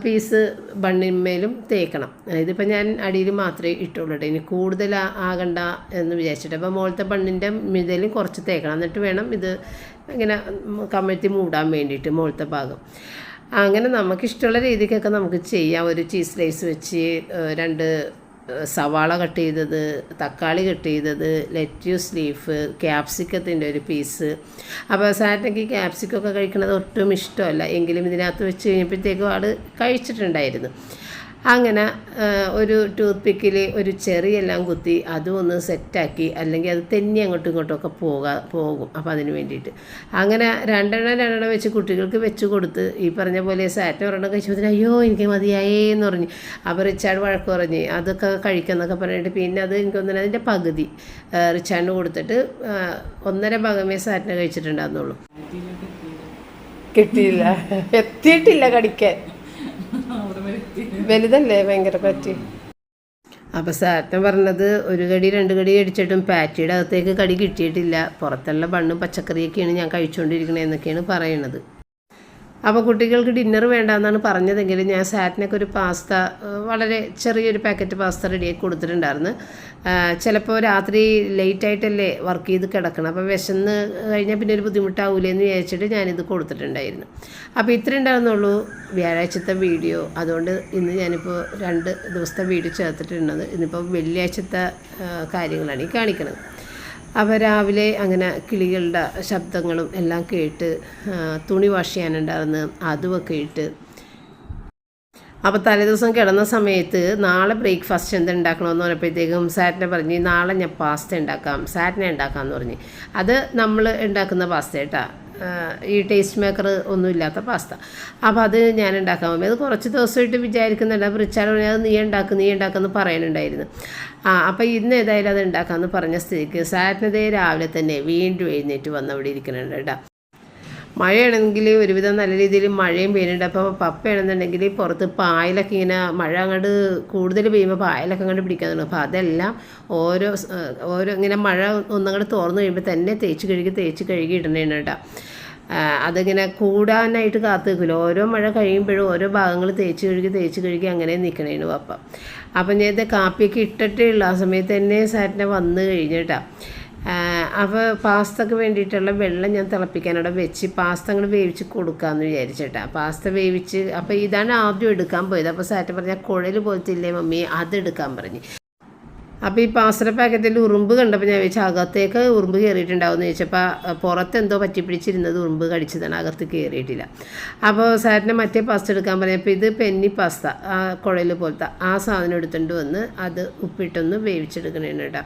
പീസ് ബണ്ണിന്മേലും തേക്കണം. ഇതിപ്പോൾ ഞാൻ അടിയിൽ മാത്രമേ ഇട്ടുള്ളൂ. ഇനി കൂടുതൽ ആകണ്ട എന്ന് വിചാരിച്ചിട്ട്. അപ്പോൾ മുകളിലത്തെ ബണ്ണിൻ്റെ മിതലും കുറച്ച് തേക്കണം. എന്നിട്ട് വേണം ഇത് ഇങ്ങനെ കമഴ്ത്തി മൂടാൻ വേണ്ടിയിട്ട് മുകളിലത്തെ ഭാഗം. അങ്ങനെ നമുക്കിഷ്ടമുള്ള രീതിക്കൊക്കെ നമുക്ക് ചെയ്യാം. ഒരു ചീസ് സ്ലൈസ് വെച്ച് 2 സവാള കട്ട് ചെയ്തത്, തക്കാളി കട്ട് ചെയ്തത്, ലെറ്റ്യൂസ് ലീഫ്, ക്യാപ്സിക്കത്തിൻ്റെ ഒരു പീസ്. അപ്പോൾ സാറ്റിനൊക്കെ ഈ ക്യാപ്സിക്കൊക്കെ കഴിക്കുന്നത് ഒട്ടും ഇഷ്ടമല്ല, എങ്കിലും ഇതിനകത്ത് വെച്ച് കഴിഞ്ഞപ്പോഴത്തേക്കും ആൾ കഴിച്ചിട്ടുണ്ടായിരുന്നു. അങ്ങനെ ഒരു ടൂത്ത് പിക്കിൽ ഒരു ചെറിയെല്ലാം കുത്തി അതും ഒന്ന് സെറ്റാക്കി, അല്ലെങ്കിൽ അത് തെന്നി അങ്ങോട്ടും ഇങ്ങോട്ടുമൊക്കെ പോകും. അപ്പോൾ അതിന് വേണ്ടിയിട്ട് അങ്ങനെ 2 വെച്ച് കുട്ടികൾക്ക് വെച്ച് കൊടുത്ത് ഈ പറഞ്ഞ പോലെ സാറ്റ് ഒരെണ്ണം കഴിച്ചപ്പോൾ അയ്യോ എനിക്ക് മതിയായേ എന്ന് പറഞ്ഞ്. അപ്പോൾ റിച്ചാർഡ് വഴക്ക് പറഞ്ഞ് അതൊക്കെ കഴിക്കാമെന്നൊക്കെ പറഞ്ഞിട്ട് പിന്നെ അത് എനിക്കൊന്നിനും അതിൻ്റെ പകുതി റിച്ചാർഡിന് കൊടുത്തിട്ട് 1.5 ഭാഗമേ സാറ്റിനെ കഴിച്ചിട്ടുണ്ടായിരുന്നുള്ളൂ. കിട്ടിയില്ല, എത്തിയിട്ടില്ല കടിക്കാൻ, വലുതല്ലേ ഭയങ്കര പറ്റി. അപ്പോൾ സാറ്റൻ പറഞ്ഞത് 1 കടി 2 കടി അടിച്ചിട്ടും പാറ്റിയുടെ അകത്തേക്ക് കടി കിട്ടിയിട്ടില്ല, പുറത്തുള്ള ബണ്ണും പച്ചക്കറിയൊക്കെയാണ് ഞാൻ കഴിച്ചുകൊണ്ടിരിക്കണത് എന്നൊക്കെയാണ് പറയണത്. അപ്പോൾ കുട്ടികൾക്ക് ഡിന്നർ വേണ്ടെന്നാണ് പറഞ്ഞതെങ്കിലും ഞാൻ സാറ്റിനൊക്കെ ഒരു പാസ്ത, വളരെ ചെറിയൊരു പാക്കറ്റ് പാസ്ത റെഡിയാക്കി കൊടുത്തിട്ടുണ്ടായിരുന്നു. ചിലപ്പോൾ രാത്രി ലേറ്റായിട്ടല്ലേ വർക്ക് ചെയ്ത് കിടക്കണം, അപ്പോൾ വിശന്ന് കഴിഞ്ഞാൽ പിന്നെ ഒരു ബുദ്ധിമുട്ടാവൂലേ എന്ന് വിചാരിച്ചിട്ട് ഞാനിത് കൊടുത്തിട്ടുണ്ടായിരുന്നു. അപ്പോൾ ഇത്രയും ഉണ്ടായിരുന്നുള്ളൂ വ്യാഴാഴ്ചത്തെ വീഡിയോ. അതുകൊണ്ട് ഇന്ന് ഞാനിപ്പോൾ 2 ദിവസത്തെ വീഡിയോ ചേർത്തിട്ടുള്ളത്. ഇന്നിപ്പോൾ വെള്ളിയാഴ്ചത്തെ കാര്യങ്ങളാണ് ഈ കാണിക്കുന്നത്. അപ്പോൾ രാവിലെ അങ്ങനെ കിളികളുടെ ശബ്ദങ്ങളും എല്ലാം കേട്ട് തുണി വാഷ് ചെയ്യാനുണ്ടായിരുന്നു, അതുമൊക്കെ ഇട്ട്. അപ്പോൾ തലേദിവസം കിടന്ന സമയത്ത് നാളെ ബ്രേക്ക്ഫാസ്റ്റ് എന്തുണ്ടാക്കണമെന്ന് പറഞ്ഞപ്പോഴത്തേക്കും സാറ്റിനെ പറഞ്ഞ് നാളെ ഞാൻ പാസ്ത ഉണ്ടാക്കാം, സാറ്റിനെ ഉണ്ടാക്കാമെന്ന് പറഞ്ഞ്. അത് നമ്മൾ ഉണ്ടാക്കുന്ന പാസ്ത കേട്ടോ, ഈ ടേസ്റ്റ് മേക്കർ ഒന്നും ഇല്ലാത്ത പാസ്ത. അപ്പോൾ അത് ഞാൻ ഉണ്ടാക്കാൻ പോകുമ്പോൾ അത് കുറച്ച് ദിവസമായിട്ട് വിചാരിക്കുന്നുണ്ട്. അപ്പോൾ റിച്ചാർഡ് പറഞ്ഞാൽ അത് നീ ഉണ്ടാക്കുമെന്ന് പറയാനുണ്ടായിരുന്നു. അപ്പോൾ ഇന്ന് ഏതായാലും അത് ഉണ്ടാക്കാമെന്ന് പറഞ്ഞ സ്ഥിതിക്ക് സാറ്റിനതേ രാവിലെ തന്നെ വീണ്ടും എഴുന്നേറ്റ് വന്ന് അവിടെ ഇരിക്കുന്നുണ്ട് കേട്ടോ. മഴയാണെങ്കിൽ ഒരുവിധം നല്ല രീതിയിൽ മഴയും പെയ്യുന്നുണ്ട്. അപ്പോൾ പപ്പയാണെന്നുണ്ടെങ്കിൽ പുറത്ത് പായലൊക്കെ ഇങ്ങനെ മഴ അങ്ങോട്ട് കൂടുതൽ പെയ്യുമ്പോൾ പായലൊക്കെ അങ്ങോട്ട് പിടിക്കാൻ തുടങ്ങും. അപ്പോൾ അതെല്ലാം ഓരോ ഇങ്ങനെ മഴ ഒന്നങ്ങോട്ട് തുറന്നു കഴിയുമ്പോൾ തന്നെ തേച്ച് കഴുകി ഇടണേണ് കേട്ടോ. അതിങ്ങനെ കൂടാനായിട്ട് കാത്തു നിൽക്കില്ല. ഓരോ മഴ കഴിയുമ്പോഴും ഓരോ ഭാഗങ്ങൾ തേച്ച് കഴുകി അങ്ങനെ നിൽക്കണേണ് പപ്പ. അപ്പം ഞാൻ ഇത് കാപ്പിയൊക്കെ ഇട്ടിട്ടേ ഉള്ളൂ. ആ സമയത്ത് തന്നെ സാറ്റിനെ വന്നു കഴിഞ്ഞിട്ടാ. അപ്പോൾ പാസ്തക്ക് വേണ്ടിയിട്ടുള്ള വെള്ളം ഞാൻ തിളപ്പിക്കാനവിടെ വെച്ച് പാസ്ത അങ്ങോട്ട് വേവിച്ച് കൊടുക്കാമെന്ന് വിചാരിച്ചിട്ടാ. പാസ്ത വേവിച്ച് അപ്പോൾ ഇതാണ് ആദ്യം എടുക്കാൻ പോയത്. അപ്പോൾ സാറ്റ് പറഞ്ഞാൽ കുഴൽ പോലത്തെ ഇല്ലേ മമ്മി, അതെടുക്കാൻ പറഞ്ഞ്. അപ്പോൾ ഈ പാസ്ത പാക്കറ്റിൽ ഉറുമ്പ് കണ്ടപ്പോൾ ഞാൻ വെച്ചാൽ അകത്തേക്ക് ഉറുമ്പ് കയറിയിട്ടുണ്ടാവും എന്ന് ചോദിച്ചപ്പോൾ പുറത്തെന്തോ പറ്റിപ്പിടിച്ചിരുന്നത് ഉറുമ്പ് കടിച്ചതാണ്, അകത്ത് കയറിയിട്ടില്ല. അപ്പോൾ സാറ്റിനെ മറ്റേ പാസ്ത എടുക്കാൻ പറഞ്ഞപ്പോൾ ഇത് പെന്നി പാസ്ത, കുഴൽ പോലത്തെ ആ സാധനം എടുത്തുകൊണ്ട് വന്ന് അത് ഉപ്പിട്ടൊന്ന് വേവിച്ചെടുക്കണേണ് കേട്ടോ.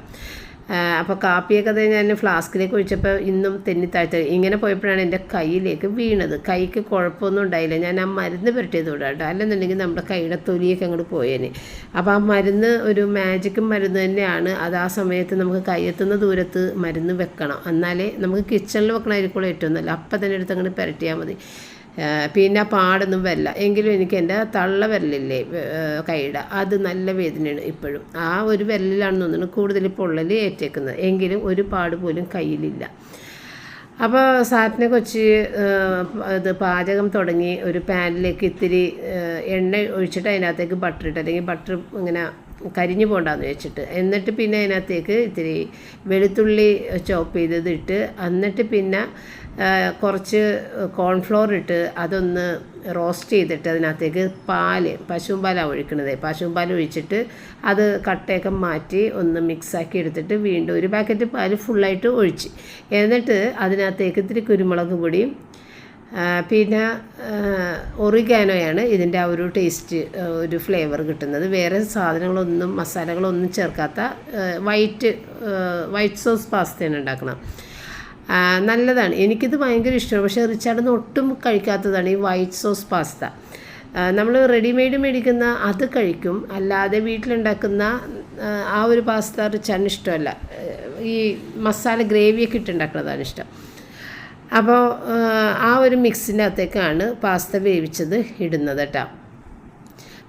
അപ്പോൾ കാപ്പിയൊക്കെ ഞാൻ ഫ്ലാസ്കിലേക്ക് ഒഴിച്ചപ്പോൾ ഇന്നും തെന്നിത്താഴ്ത്ത ഇങ്ങനെ പോയപ്പോഴാണ് എൻ്റെ കയ്യിലേക്ക് വീണത്. കൈക്ക് കുഴപ്പമൊന്നും ഉണ്ടായില്ല. ഞാൻ ആ മരുന്ന് പുരട്ടിയത് വിടാട്ടോ, അല്ലെന്നുണ്ടെങ്കിൽ നമ്മുടെ കൈയുടെ തൊലിയൊക്കെ അങ്ങോട്ട് പോയേനെ. അപ്പോൾ ആ മരുന്ന് ഒരു മാജിക് മരുന്ന് തന്നെയാണ്. അത് ആ സമയത്ത് നമുക്ക് കൈയെത്തുന്ന ദൂരത്ത് മരുന്ന് വെക്കണം, എന്നാലേ നമുക്ക് കിച്ചണിൽ വെക്കണമായിരിക്കുള്ളൂ ഏറ്റവും നല്ല. അപ്പം തന്നെ എടുത്ത് അങ്ങോട്ട് പുരട്ടിയാൽ മതി. പിന്നെ പാടൊന്നും വരില്ല. എങ്കിലും എനിക്ക് എൻ്റെ തള്ള വിരലില്ലേ കൈയുടെ, അത് നല്ല വേദനയാണ് ഇപ്പോഴും. ആ ഒരു വിരലിലാണെന്ന് തോന്നുന്നു കൂടുതൽ പൊള്ളൽ ഏറ്റേക്കുന്നത്, എങ്കിലും ഒരു പാട് പോലും കയ്യിലില്ല. അപ്പോൾ സാറ്റിനെ കൊച്ച് ഇത് പാചകം തുടങ്ങി. ഒരു പാനിലേക്ക് ഇത്തിരി എണ്ണ ഒഴിച്ചിട്ട് അതിനകത്തേക്ക് ബട്ടർ ഇട്ട്, അല്ലെങ്കിൽ ബട്ടർ ഇങ്ങനെ കരിഞ്ഞു പോകണ്ടെന്ന് വെച്ചിട്ട്, എന്നിട്ട് പിന്നെ അതിനകത്തേക്ക് ഇത്തിരി വെളുത്തുള്ളി ചോപ്പ് ചെയ്തതിട്ട്, എന്നിട്ട് പിന്നെ കുറച്ച് കോൺഫ്ലോർ ഇട്ട് അതൊന്ന് റോസ്റ്റ് ചെയ്തിട്ട് അതിനകത്തേക്ക് പശുവും പാലാണ് ഒഴിക്കണത്. പശുവും പാൽ ഒഴിച്ചിട്ട് അത് കട്ടയൊക്കെ മാറ്റി ഒന്ന് മിക്സാക്കി എടുത്തിട്ട് വീണ്ടും ഒരു പാക്കറ്റ് പാൽ ഫുള്ളായിട്ട് ഒഴിച്ച്, എന്നിട്ട് അതിനകത്തേക്ക് ഇത്തിരി കുരുമുളക് പൊടിയും പിന്നെ ഒറിഗാനോയാണ് ഇതിൻ്റെ ആ ഒരു ടേസ്റ്റ്, ഒരു ഫ്ലേവർ കിട്ടുന്നത്. വേറെ സാധനങ്ങളൊന്നും മസാലകളൊന്നും ചേർക്കാത്ത വൈറ്റ് സോസ് പാസ്തയാണ് ഉണ്ടാക്കണം. നല്ലതാണ്, എനിക്കിത് ഭയങ്കര ഇഷ്ടമാണ്. പക്ഷേ റിച്ചാർഡിന് ഒട്ടും കഴിക്കാത്തതാണ് ഈ വൈറ്റ് സോസ് പാസ്ത. നമ്മൾ റെഡിമെയ്ഡ് മേടിക്കുന്ന അത് കഴിക്കും, അല്ലാതെ വീട്ടിലുണ്ടാക്കുന്ന ആ ഒരു പാസ്ത റിച്ചാർഡിന് ഇഷ്ടമല്ല. ഈ മസാല ഗ്രേവിയൊക്കെ ഇട്ടുണ്ടാക്കുന്നതാണ് ഇഷ്ടം. അപ്പോൾ ആ ഒരു മിക്സിൻ്റെ അകത്തേക്കാണ് പാസ്ത വേവിച്ചത് ഇടുന്നത് കേട്ടോ.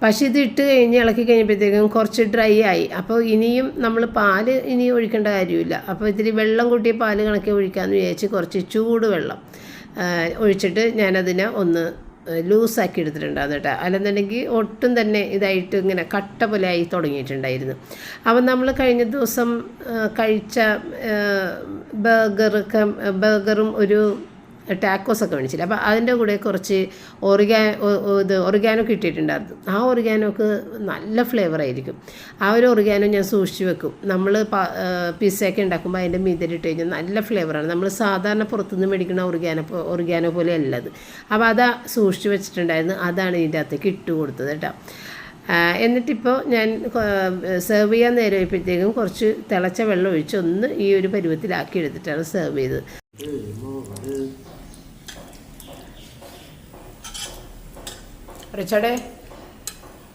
പക്ഷേ ഇത് ഇട്ട് കഴിഞ്ഞ് ഇളക്കി കഴിഞ്ഞപ്പോഴത്തേക്കും കുറച്ച് ഡ്രൈ ആയി. അപ്പോൾ ഇനിയും നമ്മൾ പാല് ഇനി ഒഴിക്കേണ്ട കാര്യമില്ല. അപ്പോൾ ഇത്തിരി വെള്ളം കൂട്ടിയ പാല് കണക്കി ഒഴിക്കാമെന്ന് വിചാരിച്ച് കുറച്ച് ചൂട് വെള്ളം ഒഴിച്ചിട്ട് ഞാനതിനെ ഒന്ന് ലൂസാക്കി എടുത്തിട്ടുണ്ടായിരുന്നു കേട്ടോ. അല്ലെന്നുണ്ടെങ്കിൽ ഒട്ടും തന്നെ ഇതായിട്ട് ഇങ്ങനെ കട്ട പോലെ ആയി തുടങ്ങിയിട്ടുണ്ടായിരുന്നു. നമ്മൾ കഴിഞ്ഞ ദിവസം കഴിച്ച ബർഗറും ഒരു ടാക്കോസൊക്കെ മേടിച്ചില്ല. അപ്പോൾ അതിൻ്റെ കൂടെ കുറച്ച് ഒറിഗാനോ കിട്ടിയിട്ടുണ്ടായിരുന്നു. ആ ഒറിഗാനോക്ക് നല്ല ഫ്ലേവറായിരിക്കും. ആ ഒരു ഒറിഗാനോ ഞാൻ സൂക്ഷിച്ച് വെക്കും. നമ്മൾ പിസ്സയൊക്കെ ഉണ്ടാക്കുമ്പോൾ അതിൻ്റെ മീതിലിട്ട് കഴിഞ്ഞാൽ നല്ല ഫ്ലേവറാണ്. നമ്മൾ സാധാരണ പുറത്തുനിന്ന് മേടിക്കുന്ന ഒറിഗാനോ പോലെ അല്ലത്. അപ്പോൾ അത് സൂക്ഷിച്ച് വെച്ചിട്ടുണ്ടായിരുന്നു. അതാണ് ഇതിൻ്റെ അകത്തേക്ക് ഇട്ട് കൊടുത്തത് കേട്ടോ. എന്നിട്ടിപ്പോൾ ഞാൻ സെർവ് ചെയ്യാൻ നേരം ആയപ്പോഴത്തേക്കും കുറച്ച് തിളച്ച വെള്ളം ഒഴിച്ച് ഒന്ന് ഈ ഒരു പരുവത്തിലാക്കി എടുത്തിട്ടാണ് സെർവ് ചെയ്തത്. റിച്ചാർഡേ,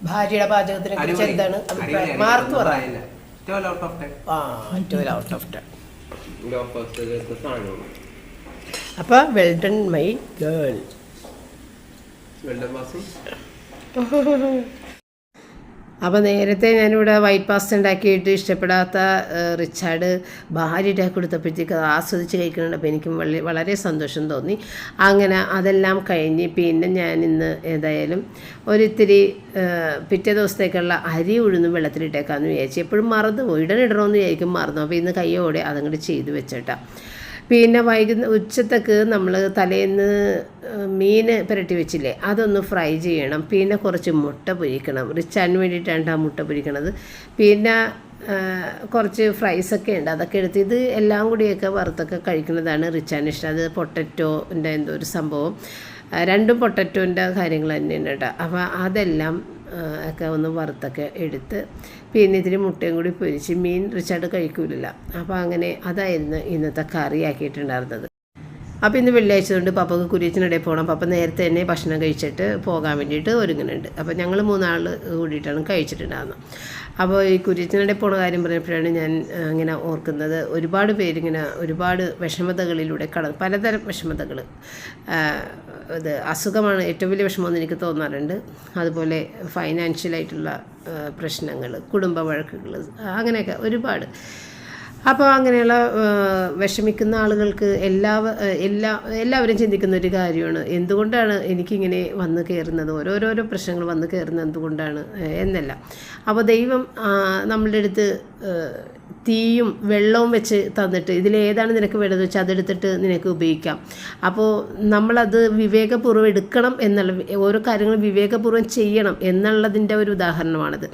ഭാര്യയുടെ പാചകത്തിനെ കുറിച്ച് എന്താണ് അഭിപ്രായം? മാർക്ക് പറയാനില്ല. 12 out of 10. അപ്പോൾ വെൽ ഡൺ മൈ ഗേൾ. അപ്പോൾ നേരത്തെ ഞാനിവിടെ വൈറ്റ് പാസ്ത ഉണ്ടാക്കിയിട്ട് ഇഷ്ടപ്പെടാത്ത റിച്ചാർഡ് ഭാര്യ ഉണ്ടാക്കി കൊടുത്തപ്പോഴത്തേക്ക് അത് ആസ്വദിച്ച് കഴിക്കുന്നുണ്ട്. അപ്പോൾ എനിക്കും വളരെ സന്തോഷം തോന്നി. അങ്ങനെ അതെല്ലാം കഴിഞ്ഞ് പിന്നെ ഞാൻ ഇന്ന് ഏതായാലും ഒരിത്തിരി പിറ്റേ ദിവസത്തേക്കുള്ള അരി ഉഴുന്നും വെള്ളത്തിലിട്ടേക്കാമെന്ന് വിചാരിച്ചു. എപ്പോഴും മറന്നു പോയി, ഇടണമെന്ന് വിചാരിക്കും, മറന്നു. അപ്പോൾ ഇന്ന് കയ്യോടെ അതങ്ങോട്ട് ചെയ്ത് വെച്ചിട്ടാ. പിന്നെ ഉച്ചത്തേക്ക് നമ്മൾ തലേന്ന് മീൻ പുരട്ടി വെച്ചില്ലേ, അതൊന്ന് ഫ്രൈ ചെയ്യണം. പിന്നെ കുറച്ച് മുട്ട പൊരിക്കണം. റിച്ചാന് വേണ്ടിയിട്ടാണ് ആ മുട്ട പൊരിക്കണത്. പിന്നെ കുറച്ച് ഫ്രൈസൊക്കെ ഉണ്ട്, അതൊക്കെ എടുത്ത് ഇത് എല്ലാം കൂടിയൊക്കെ വറുത്തൊക്കെ കഴിക്കുന്നതാണ് റിച്ചാന് ഇഷ്ടം. അത് പൊട്ടറ്റോൻ്റെ എന്തോ ഒരു സംഭവം, രണ്ടും പൊട്ടറ്റോൻ്റെ കാര്യങ്ങൾ തന്നെയാണ് കേട്ടോ. അപ്പോൾ അതെല്ലാം ഒക്കെ ഒന്ന് വറുത്തൊക്കെ എടുത്ത് പിന്നെ ഇതിന് മുട്ടയും കൂടി പൊരിച്ച്. മീൻ റിച്ചാർഡ് കഴിക്കൂലില്ല. അപ്പോൾ അങ്ങനെ അതായിരുന്നു ഇന്നത്തെ കറി ആക്കിയിട്ടുണ്ടായിരുന്നത്. അപ്പോൾ ഇന്ന് വെള്ളിയാഴ്ച കൊണ്ട് പപ്പക്ക് കുരിയച്ചിനിടയിൽ പോകണം. പപ്പ നേരത്തെ തന്നെ ഭക്ഷണം കഴിച്ചിട്ട് പോകാൻ വേണ്ടിയിട്ട് ഒരുങ്ങുന്നുണ്ട്. അപ്പോൾ ഞങ്ങൾ 3 ആൾ കൂടിയിട്ടാണ് കഴിച്ചിട്ടുണ്ടാകുന്നത്. അപ്പോൾ ഈ കുരിയച്ചിനിടയിൽ പോണ കാര്യം പറഞ്ഞപ്പോഴാണ് ഞാൻ ഇങ്ങനെ ഓർക്കുന്നത്, ഒരുപാട് പേരിങ്ങനെ ഒരുപാട് വിഷമതകളിലൂടെ പലതരം വിഷമതകൾ, ഇത് അസുഖമാണ് ഏറ്റവും വലിയ വിഷമമെന്ന് എനിക്ക് തോന്നാറുണ്ട്. അതുപോലെ ഫൈനാൻഷ്യലായിട്ടുള്ള പ്രശ്നങ്ങൾ, കുടുംബ വഴക്കുകൾ, അങ്ങനെയൊക്കെ ഒരുപാട്. അപ്പോൾ അങ്ങനെയുള്ള വിഷമിക്കുന്ന ആളുകൾക്ക് എല്ലാവരും ചിന്തിക്കുന്ന ഒരു കാര്യമാണ്, എന്തുകൊണ്ടാണ് എനിക്കിങ്ങനെ വന്ന് കയറുന്നത്, ഓരോരോ പ്രശ്നങ്ങൾ വന്ന് കയറുന്നത് എന്തുകൊണ്ടാണ് എന്നല്ല. അപ്പോൾ ദൈവം നമ്മളുടെ അടുത്ത് തീയും വെള്ളവും വെച്ച് തന്നിട്ട് ഇതിലേതാണ് നിനക്ക് വേണ്ടത് വെച്ചാൽ അതെടുത്തിട്ട് നിനക്ക് ഉപയോഗിക്കാം. അപ്പോൾ നമ്മളത് വിവേകപൂർവ്വം എടുക്കണം എന്നുള്ള, ഓരോ കാര്യങ്ങളും വിവേകപൂർവ്വം ചെയ്യണം എന്നുള്ളതിൻ്റെ ഒരു ഉദാഹരണമാണത്.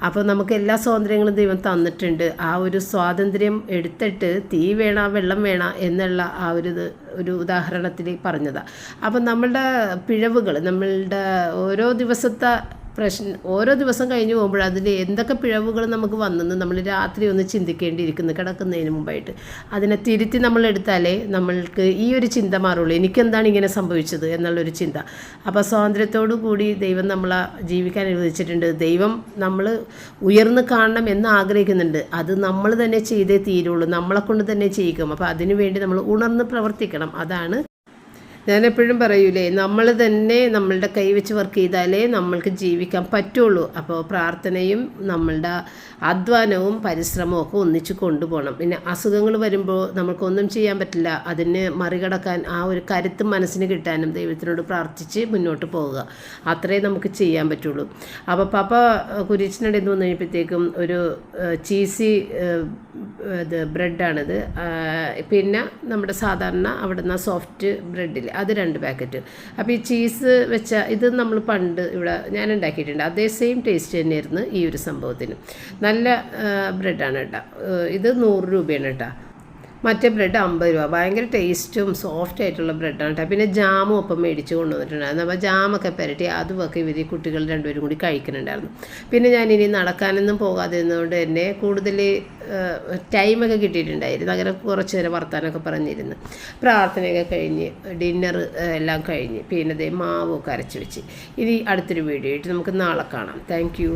അപ്പോൾ നമുക്ക് എല്ലാ സ്വാതന്ത്ര്യങ്ങളും ദൈവം തന്നിട്ടുണ്ട്. ആ ഒരു സ്വാതന്ത്ര്യം എടുത്തിട്ട് തീ വേണ വെള്ളം വേണ എന്നുള്ള ആ ഒരു ഉദാഹരണത്തിൽ പറഞ്ഞതാണ്. അപ്പം നമ്മളുടെ പിഴവുകൾ, നമ്മളുടെ ഓരോ ദിവസം കഴിഞ്ഞ് പോകുമ്പോൾ അതിൽ എന്തൊക്കെ പിഴവുകൾ നമുക്ക് വന്നെന്ന് നമ്മൾ രാത്രി ഒന്ന് ചിന്തിക്കേണ്ടിയിരിക്കുന്നു കിടക്കുന്നതിന് മുമ്പായിട്ട്. അതിനെ തിരുത്തി നമ്മൾ എടുത്താലേ നമ്മൾക്ക് ഈ ഒരു ചിന്ത മാറുള്ളൂ, എനിക്കെന്താണ് ഇങ്ങനെ സംഭവിച്ചത് എന്നുള്ളൊരു ചിന്ത. അപ്പോൾ സ്വാതന്ത്ര്യത്തോടു കൂടി ദൈവം നമ്മളെ ജീവിക്കാൻ അനുവദിച്ചിട്ടുണ്ട്. ദൈവം നമ്മൾ ഉയർന്നു കാണണം എന്ന് ആഗ്രഹിക്കുന്നുണ്ട്. അത് നമ്മൾ തന്നെ ചെയ്തേ തീരുള്ളൂ, നമ്മളെ കൊണ്ട് തന്നെ ചെയ്യിക്കും. അപ്പോൾ അതിനു വേണ്ടി നമ്മൾ ഉണർന്ന് പ്രവർത്തിക്കണം. അതാണ് ഞാനെപ്പോഴും പറയൂലേ, നമ്മൾ തന്നെ നമ്മളുടെ കൈ വെച്ച് വർക്ക് ചെയ്താലേ നമ്മൾക്ക് ജീവിക്കാൻ പറ്റുള്ളൂ. അപ്പോൾ പ്രാർത്ഥനയും നമ്മളുടെ അധ്വാനവും പരിശ്രമവും ഒക്കെ ഒന്നിച്ച് കൊണ്ടുപോകണം. പിന്നെ അസുഖങ്ങൾ വരുമ്പോൾ നമുക്കൊന്നും ചെയ്യാൻ പറ്റില്ല, അതിന് മറികടക്കാൻ ആ ഒരു കരുത്ത് മനസ്സിന് കിട്ടാനും ദൈവത്തിനോട് പ്രാർത്ഥിച്ച് മുന്നോട്ട് പോവുക, അത്രേ നമുക്ക് ചെയ്യാൻ പറ്റുള്ളൂ. അപ്പോൾ പപ്പ കുരിയച്ചിനിടയിൽ നിന്ന് കഴിഞ്ഞപ്പോഴത്തേക്കും ഒരു ചീസി ബ്രെഡാണിത്, പിന്നെ നമ്മുടെ സാധാരണ അവിടെ നിന്ന് സോഫ്റ്റ് ബ്രെഡിൽ അത് 2 പാക്കറ്റ്. അപ്പോൾ ഈ ചീസ് വെച്ച ഇത് നമ്മൾ പണ്ട് ഇവിടെ ഞാൻ ഉണ്ടാക്കിയിട്ടുണ്ട്, അതേ സെയിം ടേസ്റ്റ് തന്നെയായിരുന്നു ഈ ഒരു സംഭവത്തിന്. നല്ല ബ്രെഡാണ് കേട്ടോ. ഇത് 100 രൂപയാണ് കേട്ടോ. മറ്റേ ബ്രെഡ് 50 രൂപ. ഭയങ്കര ടേസ്റ്റും സോഫ്റ്റ് ആയിട്ടുള്ള ബ്രെഡാണ് കേട്ടോ. പിന്നെ ജാമും ഒപ്പം മേടിച്ച് കൊണ്ടുവന്നിട്ടുണ്ടായിരുന്നു. അപ്പോൾ ജാമൊക്കെ പുരട്ടി അതുമൊക്കെ ഇവർ കുട്ടികൾ 2 പേരും കൂടി കഴിക്കുന്നുണ്ടായിരുന്നു. പിന്നെ ഞാനിനി നടക്കാനൊന്നും പോകാതിരുന്നതുകൊണ്ട് തന്നെ കൂടുതൽ ടൈമൊക്കെ കിട്ടിയിട്ടുണ്ടായിരുന്നു. അങ്ങനെ കുറച്ച് നേരം വർത്താനമൊക്കെ പറഞ്ഞിരുന്നു. പ്രാർത്ഥനയൊക്കെ കഴിഞ്ഞ് ഡിന്നർ എല്ലാം കഴിഞ്ഞ് പിന്നെ മാവൊക്കെ അരച്ച് വെച്ച്. ഇനി അടുത്തൊരു വീഡിയോ ആയിട്ട് നമുക്ക് നാളെ കാണാം. Thank you.